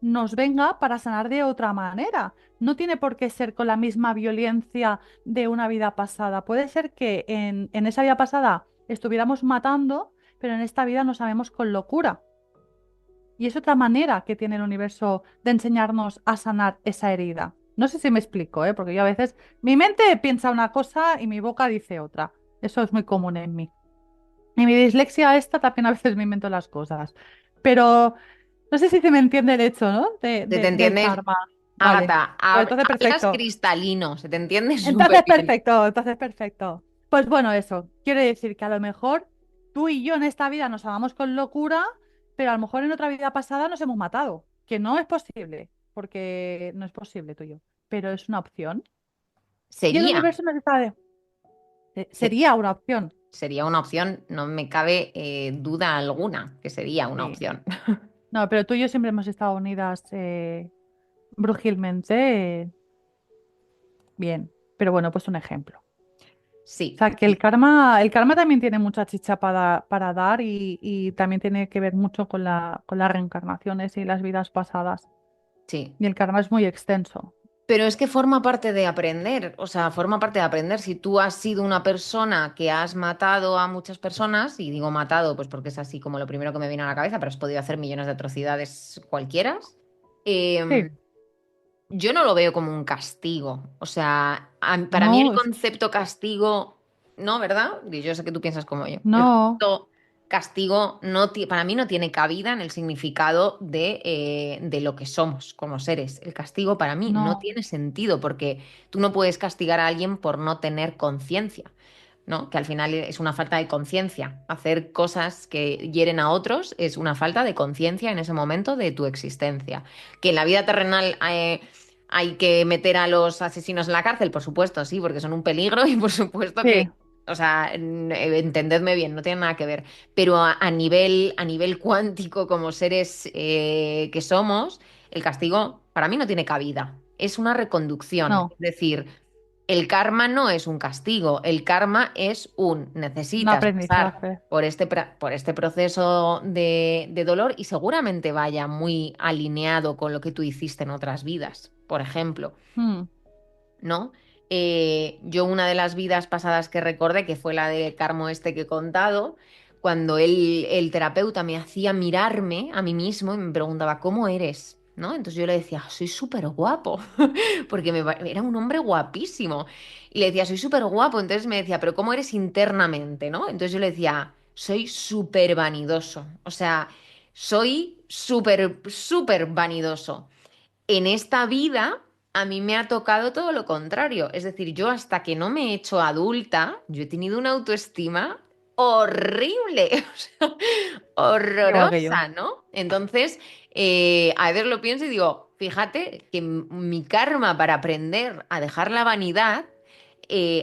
nos venga para sanar de otra manera. No tiene por qué ser con la misma violencia de una vida pasada. Puede ser que en esa vida pasada estuviéramos matando, pero en esta vida nos amemos con locura. Y es otra manera que tiene el universo de enseñarnos a sanar esa herida. No sé si me explico, ¿eh? Porque yo a veces mi mente piensa una cosa y mi boca dice otra. Eso es muy común en mí. Y mi dislexia esta también a veces me invento las cosas. pero no sé si se me entiende el hecho, ¿no? ¿Se te Del entiende? karma. Vale, Ágata, pues entonces hablas perfecto. cristalino, se te entiende súper Entonces bien. perfecto, entonces perfecto. Pues bueno, eso. Quiere decir que a lo mejor tú y yo en esta vida nos amamos con locura, pero a lo mejor en otra vida pasada nos hemos matado. Que no es posible, porque no es posible tú y yo. Pero es una opción. Y el Sería, universo nos está se- sería una opción. sería una opción, no me cabe duda alguna que sería una Sí. opción. No, pero tú y yo siempre hemos estado unidas brujilmente. Bien. Pero bueno, pues un ejemplo. O Sí, sea, que el karma también tiene mucha chicha para dar y también tiene que ver mucho con las reencarnaciones y las vidas pasadas. sí. Y el karma es muy extenso. Pero es que forma parte de aprender, o sea, forma parte de aprender. Si tú has sido una persona que has matado a muchas personas, y digo matado, pues porque es así como lo primero que me viene a la cabeza, pero has podido hacer millones de atrocidades cualquiera, Sí, yo no lo veo como un castigo. O sea, para mí el no, concepto castigo, no, ¿verdad? Y yo sé que tú piensas como yo. El no, concepto castigo para mí no tiene cabida en el significado de lo que somos como seres. El castigo para mí no no, tiene sentido porque tú no puedes castigar a alguien por no tener conciencia. ¿No? Que al final es una falta de conciencia. Hacer cosas que hieren a otros es una falta de conciencia en ese momento de tu existencia. Que en la vida terrenal hay que meter a los asesinos en la cárcel, por supuesto, sí, porque son un peligro y por supuesto que, sí, o sea, entendedme bien, no tiene nada que ver. Pero a nivel cuántico, como seres que somos, el castigo para mí no tiene cabida. Es una reconducción. no, Es decir, el karma no es un castigo, el karma es un un necesitas pasar aprendizaje. por este proceso de dolor y seguramente vaya muy alineado con lo que tú hiciste en otras vidas, por ejemplo, Mm, ¿no? Yo una de las vidas pasadas que recordé, que fue la de Carmo este que he contado, cuando el terapeuta me hacía mirarme a mí mismo y me preguntaba, ¿cómo eres? ¿No? Entonces yo le decía, soy súper guapo, porque era un hombre guapísimo. Y le decía, soy súper guapo. Entonces me decía, pero ¿cómo eres internamente? ¿No? Entonces yo le decía, soy súper vanidoso. O sea, soy súper, súper vanidoso. En esta vida a mí me ha tocado todo lo contrario. Es decir, yo hasta que no me he hecho adulta, yo he tenido una autoestima horrible, o sea, igual que yo. horrorosa, ¿no? Entonces, a veces lo pienso y digo, fíjate que mi karma para aprender a dejar la vanidad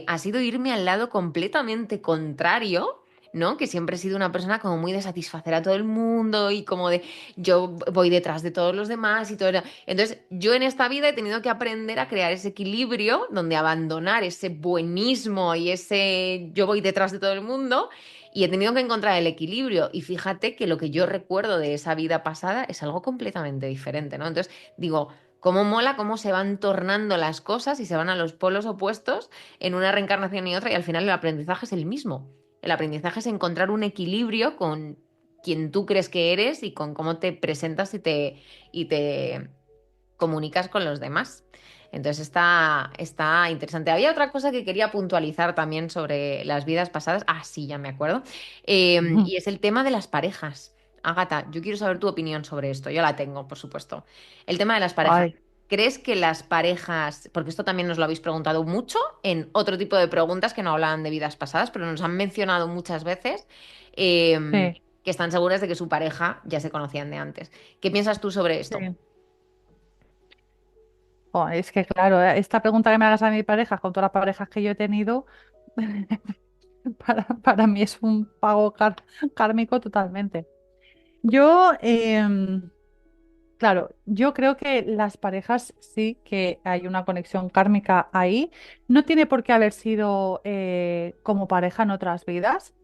ha sido irme al lado completamente contrario, ¿no? Que siempre he sido una persona como muy de satisfacer a todo el mundo y como de yo voy detrás de todos los demás y todo. Entonces, yo en esta vida he tenido que aprender a crear ese equilibrio donde abandonar ese buenismo y ese yo voy detrás de todo el mundo. Y he tenido que encontrar el equilibrio. Y fíjate que lo que yo recuerdo de esa vida pasada es algo completamente diferente, ¿no? Entonces, digo, cómo mola, cómo se van tornando las cosas y se van a los polos opuestos en una reencarnación y otra, y al final el aprendizaje es el mismo. El aprendizaje es encontrar un equilibrio con quien tú crees que eres y con cómo te presentas y te comunicas con los demás. Entonces está interesante. Había otra cosa que quería puntualizar también sobre las vidas pasadas. Ah, sí, ya me acuerdo. Y es el tema de las parejas. Agata, yo quiero saber tu opinión sobre esto. Yo la tengo, por supuesto. El tema de las parejas. Ay. ¿Crees que las parejas, porque esto también nos lo habéis preguntado mucho en otro tipo de preguntas que no hablaban de vidas pasadas, pero nos han mencionado muchas veces Sí, que están seguras de que su pareja ya se conocían de antes? ¿Qué piensas tú sobre esto? sí. Oh, es que claro, esta pregunta que me hagas a mi pareja, con todas las parejas que yo he tenido, para mí es un pago kármico totalmente. Yo, claro, yo creo que las parejas sí que hay una conexión kármica ahí. No tiene por qué haber sido como pareja en otras vidas.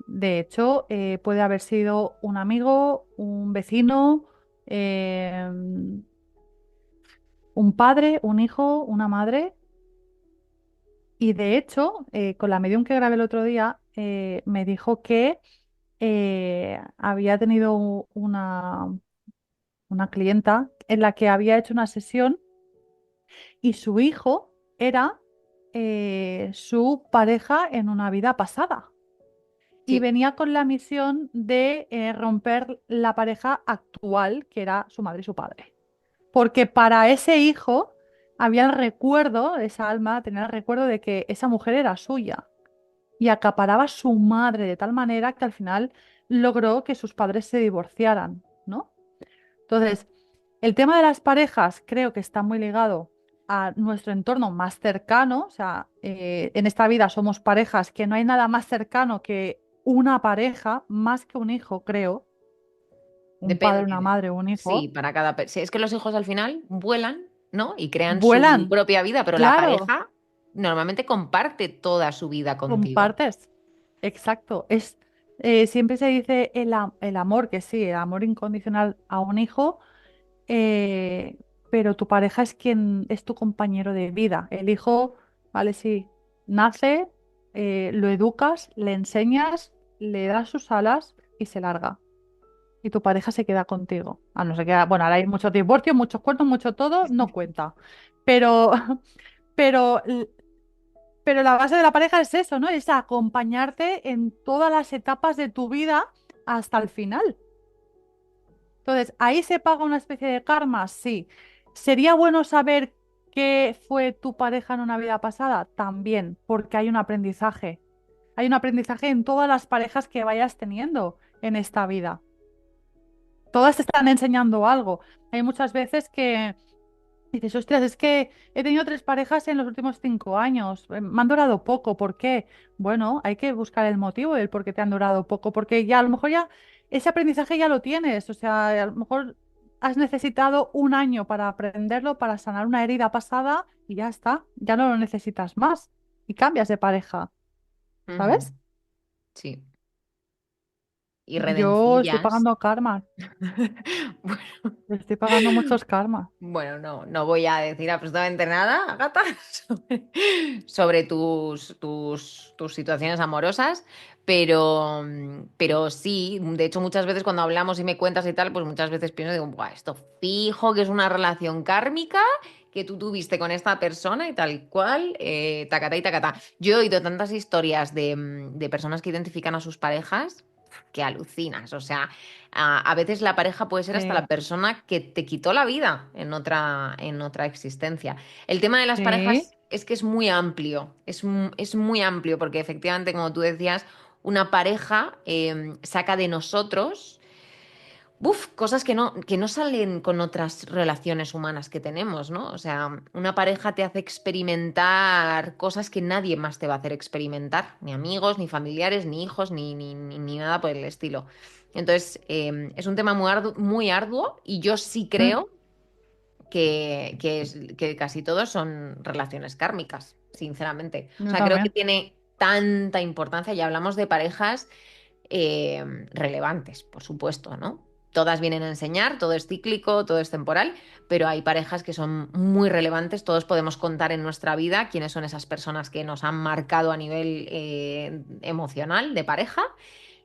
De hecho, puede haber sido un amigo, un vecino, un padre, un hijo, una madre. Y de hecho, con la medium que grabé el otro día, me dijo que había tenido una clienta en la que había hecho una sesión y su hijo era su pareja en una vida pasada. y Sí, venía con la misión de romper la pareja actual, que era su madre y su padre. Porque para ese hijo había el recuerdo, esa alma tenía el recuerdo de que esa mujer era suya y acaparaba a su madre de tal manera que al final logró que sus padres se divorciaran, ¿no? Entonces, el tema de las parejas creo que está muy ligado a nuestro entorno más cercano, o sea, en esta vida somos parejas, que no hay nada más cercano que una pareja, más que un hijo, creo, un padre, una depende. madre, un Sí, hijo, para cada... Sí, es que los hijos al final vuelan, ¿no? Y crean su vuelan, propia vida, pero la claro, pareja normalmente comparte toda su vida contigo. compartes, exacto, siempre se dice el amor, que sí, el amor incondicional a un hijo. eh, pero tu pareja es quien es tu compañero de vida. El hijo, vale, sí, nace, lo educas, le enseñas, le das sus alas y se larga. Y tu pareja se queda contigo. A no ser que, bueno, ahora hay muchos divorcios, muchos cuernos, mucho todo, no cuenta. Pero, pero, pero la base de la pareja es eso, ¿no? Es acompañarte en todas las etapas de tu vida hasta el final. Entonces, ¿ahí se paga una especie de karma? Sí. ¿Sería bueno saber qué fue tu pareja en una vida pasada? También, porque hay un aprendizaje. Hay un aprendizaje en todas las parejas que vayas teniendo en esta vida. Todas te están enseñando algo. Hay muchas veces que dices, ostras, es que he tenido 3 parejas en los últimos 5 años. Me han durado poco. ¿Por qué? Bueno, hay que buscar el motivo del por qué te han durado poco, porque ya a lo mejor ya ese aprendizaje ya lo tienes. O sea, a lo mejor has necesitado un año para aprenderlo, para sanar una herida pasada y ya está. Ya no lo necesitas más. Y cambias de pareja, Ujú. ¿sabes? Sí. Y Yo estoy redencillas. pagando karma. Bueno, Estoy pagando muchos karmas. bueno, no voy a decir absolutamente nada, Agata, sobre tus situaciones amorosas, pero sí, de hecho muchas veces cuando hablamos y me cuentas y tal, pues muchas veces pienso, digo, "Buah, esto fijo que es una relación kármica que tú tuviste con esta persona y tal cual, tacatá y tacatá". Yo he oído tantas historias de personas que identifican a sus parejas que alucinas, o sea, a veces la pareja puede ser hasta la Sí, persona que te quitó la vida en otra existencia. El tema de las sí, parejas es que es muy amplio, es muy amplio porque efectivamente, como tú decías, una pareja saca de nosotros cosas que no salen con otras relaciones humanas que tenemos, ¿no? O sea, una pareja te hace experimentar cosas que nadie más te va a hacer experimentar, ni amigos, ni familiares, ni hijos, ni nada por el estilo. Entonces, es un tema muy arduo y yo sí mm, creo que casi todos son relaciones kármicas, sinceramente. O yo sea, creo que también. tiene tanta importancia y hablamos de parejas relevantes, por supuesto, ¿no? Todas vienen a enseñar, todo es cíclico, todo es temporal, pero hay parejas que son muy relevantes. Todos podemos contar en nuestra vida quiénes son esas personas que nos han marcado a nivel emocional de pareja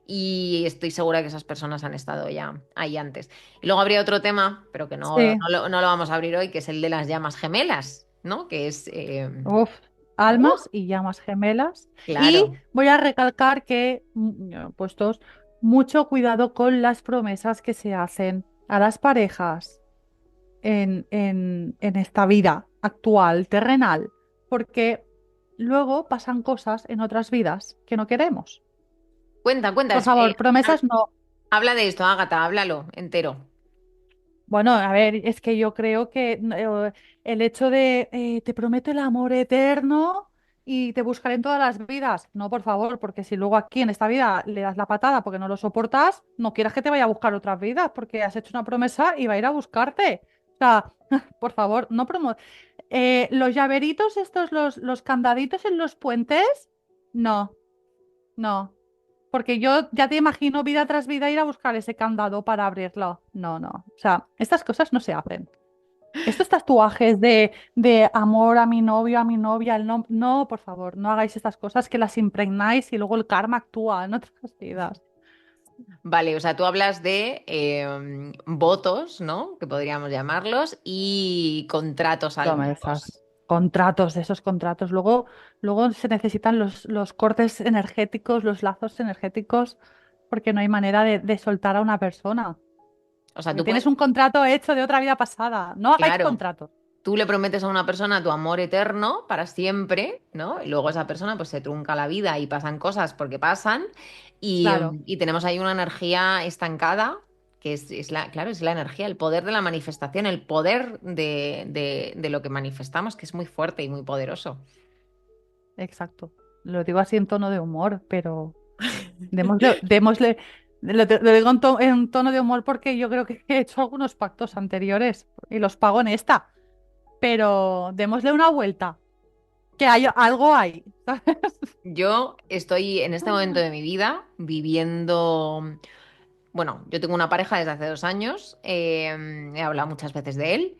y estoy segura que esas personas han estado ya ahí antes. Y luego habría otro tema, pero que Sí. no lo vamos a abrir hoy, que es el de las llamas gemelas, ¿no? Que es... Uf, ¡uh! almas y llamas gemelas. Y Claro. voy a recalcar que, puestos, mucho cuidado con las promesas que se hacen a las parejas en esta vida actual, terrenal, porque luego pasan cosas en otras vidas que no queremos. Cuenta, Por favor, promesas no. habla de esto, Ágata, háblalo entero. Bueno, a ver, es que yo creo que el hecho de te prometo el amor eterno y te buscaré en todas las vidas. No, por favor, porque si luego aquí en esta vida le das la patada porque no lo soportas, no quieras que te vaya a buscar otras vidas porque has hecho una promesa y va a ir a buscarte. O sea, por favor, no los llaveritos estos, los candaditos en los puentes, no, no. Porque yo ya te imagino vida tras vida ir a buscar ese candado para abrirlo. No, no. O sea, estas cosas no se hacen. Estos tatuajes de amor a mi novio, a mi novia, no, no, por favor, no hagáis estas cosas que las impregnáis y luego el karma actúa en otras vidas. Vale, o sea, tú hablas de votos, ¿no? Que podríamos llamarlos, y contratos Promesas. álmicos. contratos, de esos contratos. Luego se necesitan los cortes energéticos, los lazos energéticos, porque no hay manera de soltar a una persona. O sea, Porque tú tienes puedes, un contrato hecho de otra vida pasada. No hagáis claro, contratos. tú le prometes a una persona tu amor eterno para siempre, ¿no? Y luego esa persona pues se trunca la vida y pasan cosas porque pasan Claro, y tenemos ahí una energía estancada que claro, es la energía, el poder de la manifestación, el poder de lo que manifestamos, que es muy fuerte y muy poderoso. exacto. Lo digo así en tono de humor, pero démosle, lo digo en tono de humor porque yo creo que he hecho algunos pactos anteriores y los pago en esta. Pero démosle una vuelta, que hay algo hay, ¿sabes? Yo estoy en este momento de mi vida viviendo, bueno, yo tengo una pareja desde hace 2 años, he hablado muchas veces de él.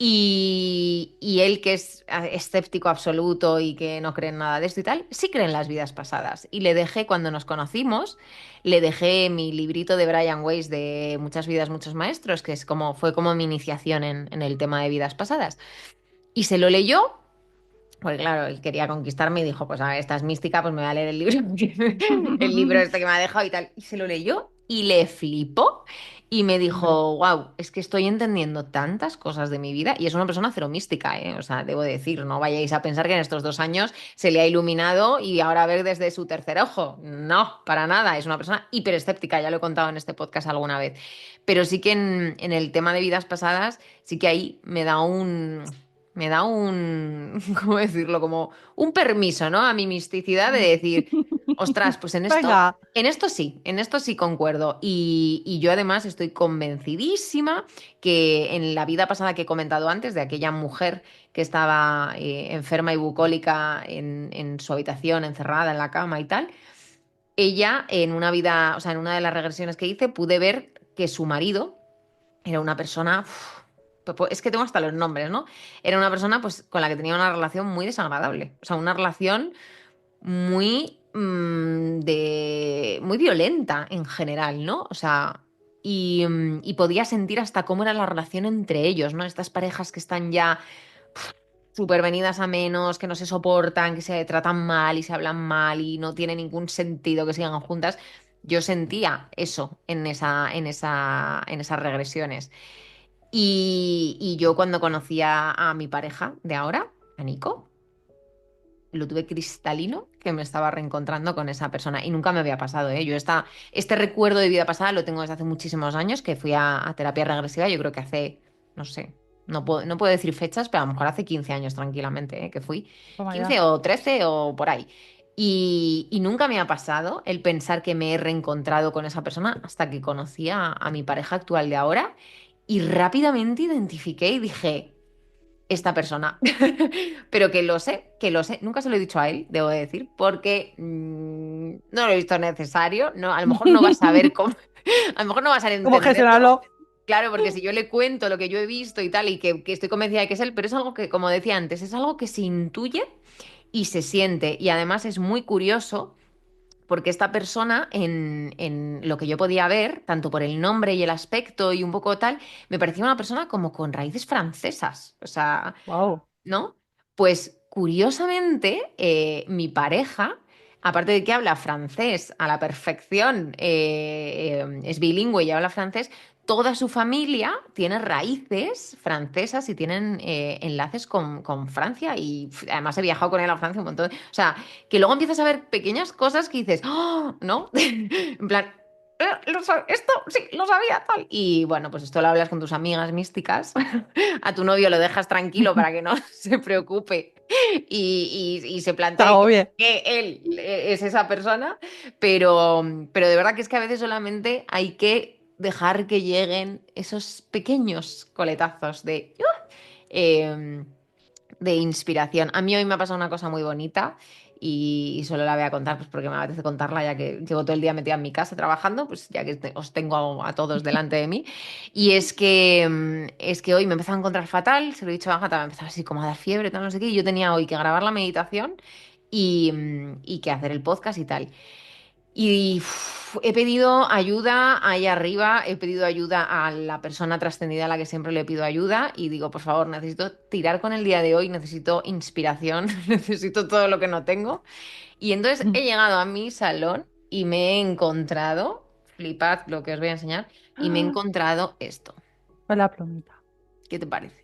Y él, que es escéptico absoluto y que no cree en nada de esto y tal, sí cree en las vidas pasadas. Y le dejé, cuando nos conocimos, le dejé mi librito de Brian Weiss de Muchas vidas, muchos maestros, que fue como mi iniciación en el tema de vidas pasadas. Y se lo leyó, pues claro, él quería conquistarme y dijo, pues a ver, esta es mística, pues me voy a leer el libro, el libro este que me ha dejado y tal. Y se lo leyó y le flipó y me Hombre, dijo, wow, es que estoy entendiendo tantas cosas de mi vida y es una persona cero mística, ¿eh? O sea, debo decir, no vayáis a pensar que en estos 2 años se le ha iluminado y ahora ver desde su tercer ojo. No, para nada, es una persona hiper escéptica, ya lo he contado en este podcast alguna vez. Pero sí que en el tema de vidas pasadas, sí que ahí ¿cómo decirlo? Como un permiso, ¿no? A mi misticidad de decir, ostras, pues venga, en esto sí concuerdo. Y yo además estoy convencidísima que en la vida pasada que he comentado antes, de aquella mujer que estaba enferma y bucólica en su habitación, encerrada en la cama y tal, ella en una vida, o sea, en una de las regresiones que hice, pude ver que su marido era una persona, es que tengo hasta los nombres, ¿no? Era una persona pues con la que tenía una relación muy desagradable, o sea, una relación muy muy violenta en general, ¿no? O sea, y podía sentir hasta cómo era la relación entre ellos, ¿no? Estas parejas que están ya súper venidas a menos, que no se soportan, que se tratan mal y se hablan mal y no tiene ningún sentido que sigan juntas. Yo sentía eso en esas regresiones. Y yo cuando conocí a mi pareja de ahora, a Nico, lo tuve cristalino que me estaba reencontrando con esa persona y nunca me había pasado, ¿eh? Este recuerdo de vida pasada lo tengo desde hace muchísimos años, que fui a terapia regresiva, yo creo que hace, no sé, no puedo decir fechas, pero a lo mejor hace 15 años tranquilamente, ¿eh? Que fui, toma 15 ya. o 13 o por ahí. Y nunca me ha pasado el pensar que me he reencontrado con esa persona hasta que conocí a mi pareja actual de ahora y rápidamente identifiqué y dije, esta persona. Pero que lo sé. Nunca se lo he dicho a él, debo de decir, porque no lo he visto necesario. No, a lo mejor no va a saber cómo, a lo mejor no vas a ¿Cómo entenderlo. gestionarlo? Claro, porque si yo le cuento lo que yo he visto y tal, y que estoy convencida de que es él, pero es algo que, como decía antes, es algo que se intuye y se siente. Y además es muy curioso porque esta persona, en lo que yo podía ver, tanto por el nombre y el aspecto y un poco tal, me parecía una persona como con raíces francesas. O sea, Wow. ¿no? Pues curiosamente, mi pareja, aparte de que habla francés a la perfección, es bilingüe y habla francés, toda su familia tiene raíces francesas y tienen enlaces con Francia y además he viajado con él a Francia un montón. O sea, que luego empiezas a ver pequeñas cosas que dices, ¡oh! ¿No? En plan, esto sí, lo sabía tal. Y bueno, pues esto lo hablas con tus amigas místicas. A tu novio lo dejas tranquilo para que no se preocupe y se Te plantee agobie. que él es esa persona, pero de verdad que es que a veces solamente hay que dejar que lleguen esos pequeños coletazos eh, de inspiración. A mí hoy me ha pasado una cosa muy bonita y solo la voy a contar pues porque me apetece contarla ya que llevo todo el día metida en mi casa trabajando, pues ya que os tengo a todos delante de mí. Y es que hoy me empezaba a encontrar fatal, se lo he dicho a Ágata, me empezaba así como a dar fiebre, tal, no sé qué, y yo tenía hoy que grabar la meditación y que hacer el podcast y tal. Y he pedido ayuda ahí arriba, he pedido ayuda a la persona trascendida a la que siempre le pido ayuda y digo, por favor, necesito tirar con el día de hoy, necesito inspiración, necesito todo lo que no tengo. Y entonces he llegado a mi salón y me he encontrado, flipad lo que os voy a enseñar, y me he encontrado esto. Con la plumita. ¿Qué te parece?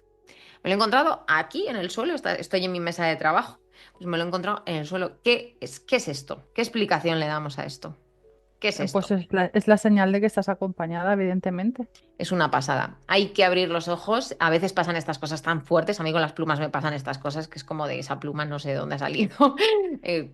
Me lo he encontrado aquí en el suelo, estoy en mi mesa de trabajo. Pues me lo he encontrado en el suelo. Qué es esto? ¿Qué explicación le damos a esto? ¿Qué es Pues esto? es la señal de que estás acompañada, evidentemente. Es una pasada. Hay que abrir los ojos. A veces pasan estas cosas tan fuertes. A mí con las plumas me pasan estas cosas que es como de esa pluma no sé de dónde ha salido,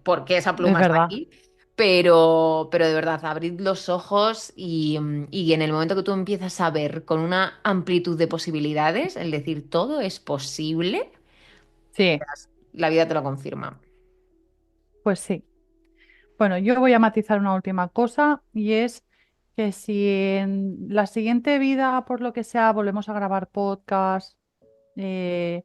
por qué esa Es pluma está verdad. aquí. Pero de verdad, abrid los ojos y en el momento que tú empiezas a ver con una amplitud de posibilidades, el decir todo es posible, Sí, la vida te lo confirma. pues sí. Bueno, yo voy a matizar una última cosa y es que si en la siguiente vida, por lo que sea, volvemos a grabar podcast, eh,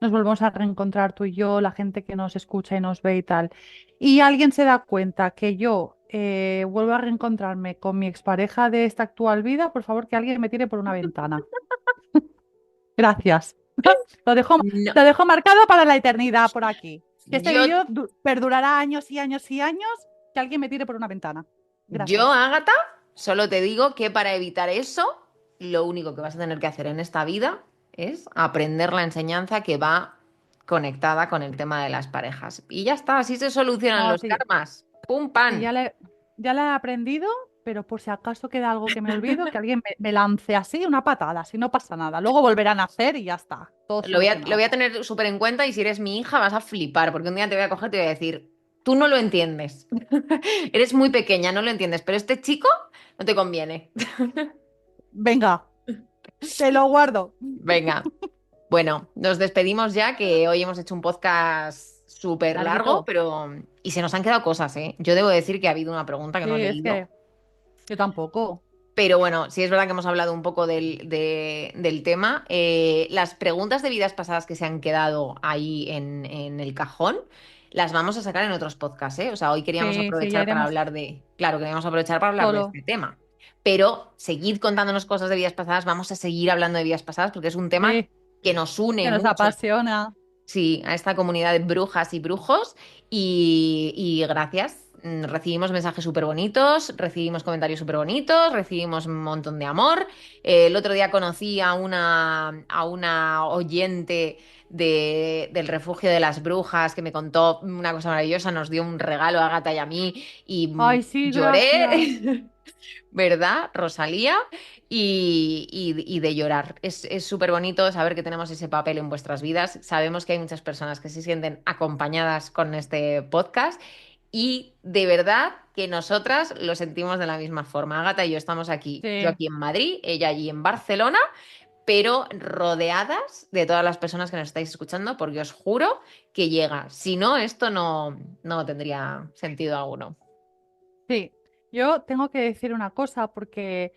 nos volvemos a reencontrar tú y yo, la gente que nos escucha y nos ve y tal, y alguien se da cuenta que yo vuelvo a reencontrarme con mi expareja de esta actual vida, por favor que alguien me tire por una ventana. Gracias. Lo dejo, No, lo dejo marcado para la eternidad por aquí. Que este yo, vídeo perdurará años y años y años. Que alguien me tire por una ventana. yo, Gracias. Ágata, solo te digo que para evitar eso, lo único que vas a tener que hacer en esta vida es aprender la enseñanza que va conectada con el tema de las parejas. Y ya está, así se solucionan No, los sí, karmas. ¡Pum, sí, pan! ya la he aprendido, pero por si acaso queda algo que me olvido, que alguien me lance así una patada, si no pasa nada. Luego volverán a hacer y ya está, todo Lo voy solucionado. a tener súper en cuenta y si eres mi hija vas a flipar, porque un día te voy a coger y te voy a decir, tú no lo entiendes. Eres muy pequeña, no lo entiendes, pero este chico no te conviene. Venga, te lo guardo. Venga. Bueno, nos despedimos ya, que hoy hemos hecho un podcast súper largo, Larguito. pero... Y se nos han quedado cosas, ¿eh? Yo debo decir que ha habido una pregunta que Sí, no he es leído, que yo tampoco. pero bueno, sí es verdad que hemos hablado un poco del tema. Las preguntas de vidas pasadas que se han quedado ahí en el cajón, las vamos a sacar en otros podcasts, ¿eh? O sea, hoy queríamos Sí, sí, ya aprovechar para iremos hablar de... Claro, queríamos aprovechar para hablar de solo. este tema. Pero seguid contándonos cosas de vidas pasadas, vamos a seguir hablando de vidas pasadas porque es un tema Sí, que nos une que nos mucho. apasiona. Sí, a esta comunidad de brujas y brujos y gracias. Recibimos mensajes súper bonitos, recibimos comentarios súper bonitos, recibimos un montón de amor. El otro día conocí a una oyente del refugio de las brujas que me contó una cosa maravillosa, nos dio un regalo a Gata y a mí y Ay, sí, gracias. lloré. ¿Verdad, Rosalía? Y de llorar. Es súper bonito saber que tenemos ese papel en vuestras vidas. Sabemos que hay muchas personas que se sienten acompañadas con este podcast y de verdad que nosotras lo sentimos de la misma forma. Ágata y yo estamos aquí, yo Sí, aquí en Madrid, ella allí en Barcelona, pero rodeadas de todas las personas que nos estáis escuchando, porque os juro que llega. Si no, esto no tendría sentido alguno. sí. Yo tengo que decir una cosa porque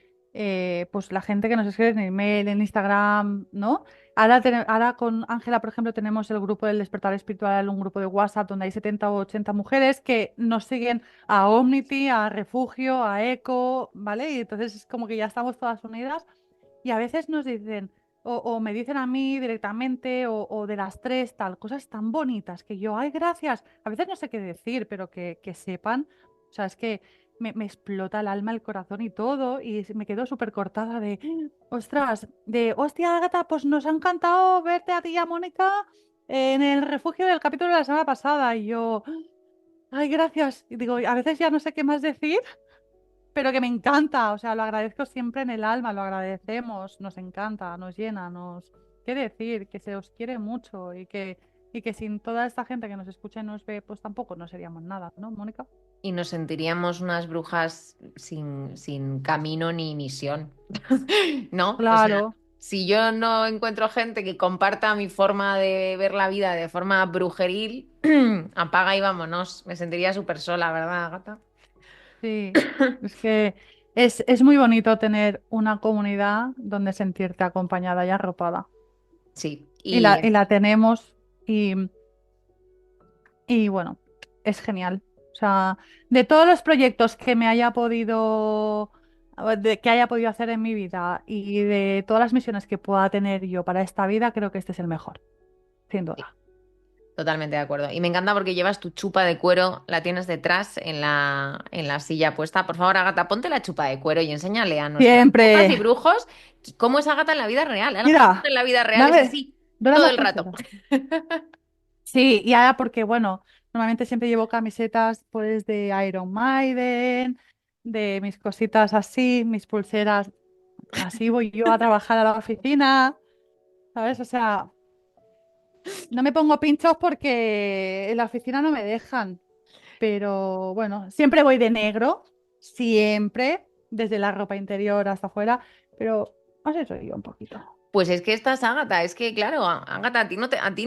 pues la gente que nos escribe en email, en Instagram, ¿no? Ahora con Ángela, por ejemplo, tenemos el grupo del Despertar Espiritual, un grupo de WhatsApp donde hay 70 o 80 mujeres que nos siguen a Omnity, a Refugio, a Eco, ¿vale? Y entonces es como que ya estamos todas unidas. Y a veces nos dicen, o me dicen a mí directamente, o de las tres, tal, cosas tan bonitas que yo, ay, gracias. A veces no sé qué decir, pero que sepan, o sea, es que me explota el alma, el corazón y todo, y me quedo súper cortada de, ostras, de, hostia, Agatha, pues nos ha encantado verte a ti y a Mónica en el refugio del capítulo de la semana pasada. Y yo, ay, gracias. Y digo, a veces ya no sé qué más decir pero que me encanta, o sea, lo agradezco siempre en el alma, lo agradecemos, nos encanta, nos llena, nos... ¿Qué decir? Que se os quiere mucho y que sin toda esta gente que nos escucha y nos ve, pues tampoco no seríamos nada, ¿no, Mónica? Y nos sentiríamos unas brujas sin camino ni misión, ¿no? O sea, Claro, si yo no encuentro gente que comparta mi forma de ver la vida de forma brujeril, apaga y vámonos. Me sentiría súper sola, ¿verdad, Gata? sí, es que es muy bonito tener una comunidad donde sentirte acompañada y arropada. Sí, Y la tenemos y bueno, es genial. O sea, de todos los proyectos que me haya que haya podido hacer en mi vida y de todas las misiones que pueda tener yo para esta vida, creo que este es el mejor, sin Sí, duda. totalmente de acuerdo. Y me encanta porque llevas tu chupa de cuero, la tienes detrás en la silla puesta. Por favor, Agata, ponte la chupa de cuero y enséñale a nuestras brujas y Siempre. brujos cómo es Agata en la vida real. Agata Mira, en la vida real es dame, así, dame todo las el rato. pulseras. Sí, y ahora porque, bueno, normalmente siempre llevo camisetas pues de Iron Maiden, de mis cositas así, mis pulseras, así voy yo a trabajar a la oficina, ¿sabes? O sea, no me pongo pinchos porque en la oficina no me dejan, pero bueno, siempre voy de negro, siempre, desde la ropa interior hasta afuera, pero así soy yo un poquito. Pues es que esta es Ágata, es que claro, Ágata, a ti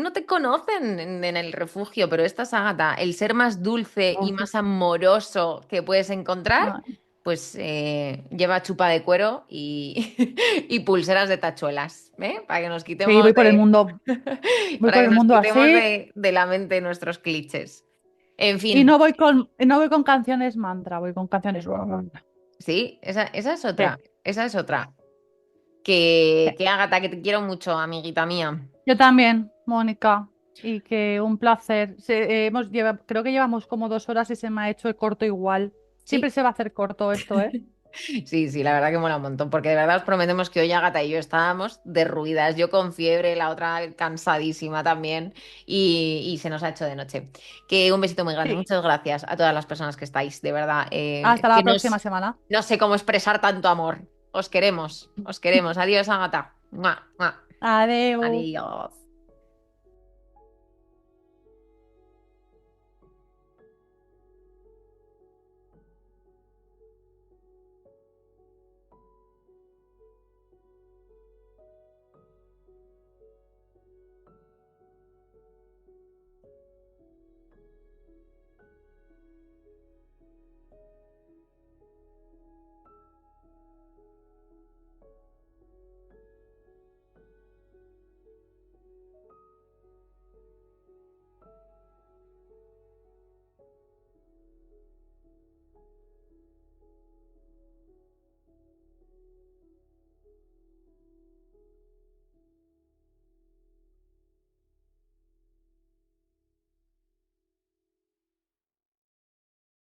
no te conocen en el refugio, pero esta es Ágata, el ser más dulce y No. más amoroso que puedes encontrar, Ay, pues lleva chupa de cuero y pulseras de tachuelas, ¿eh? Para que nos sí, quitemos de, voy para por que el nos mundo quitemos así. de la mente nuestros clichés. En Y fin, no voy con canciones mantra, voy con canciones. sí, esa es Sí, otra, esa es otra. sí. Que Ágata, que te quiero mucho, amiguita mía. Yo también, Mónica. Y que un placer. Creo que llevamos como 2 horas y se me ha hecho corto igual. Siempre ¿Sí? se va a hacer corto esto, ¿eh? Sí, sí, la verdad que mola un montón, porque de verdad os prometemos que hoy Agata y yo estábamos derruidas, yo con fiebre, la otra cansadísima también, y se nos ha hecho de noche. Que un besito muy grande, Sí. muchas gracias a todas las personas que estáis, de verdad. Hasta Que la próxima semana. no sé cómo expresar tanto amor. Os queremos, os queremos. Adiós, Agata. Mua, mua. Adeu. Adiós.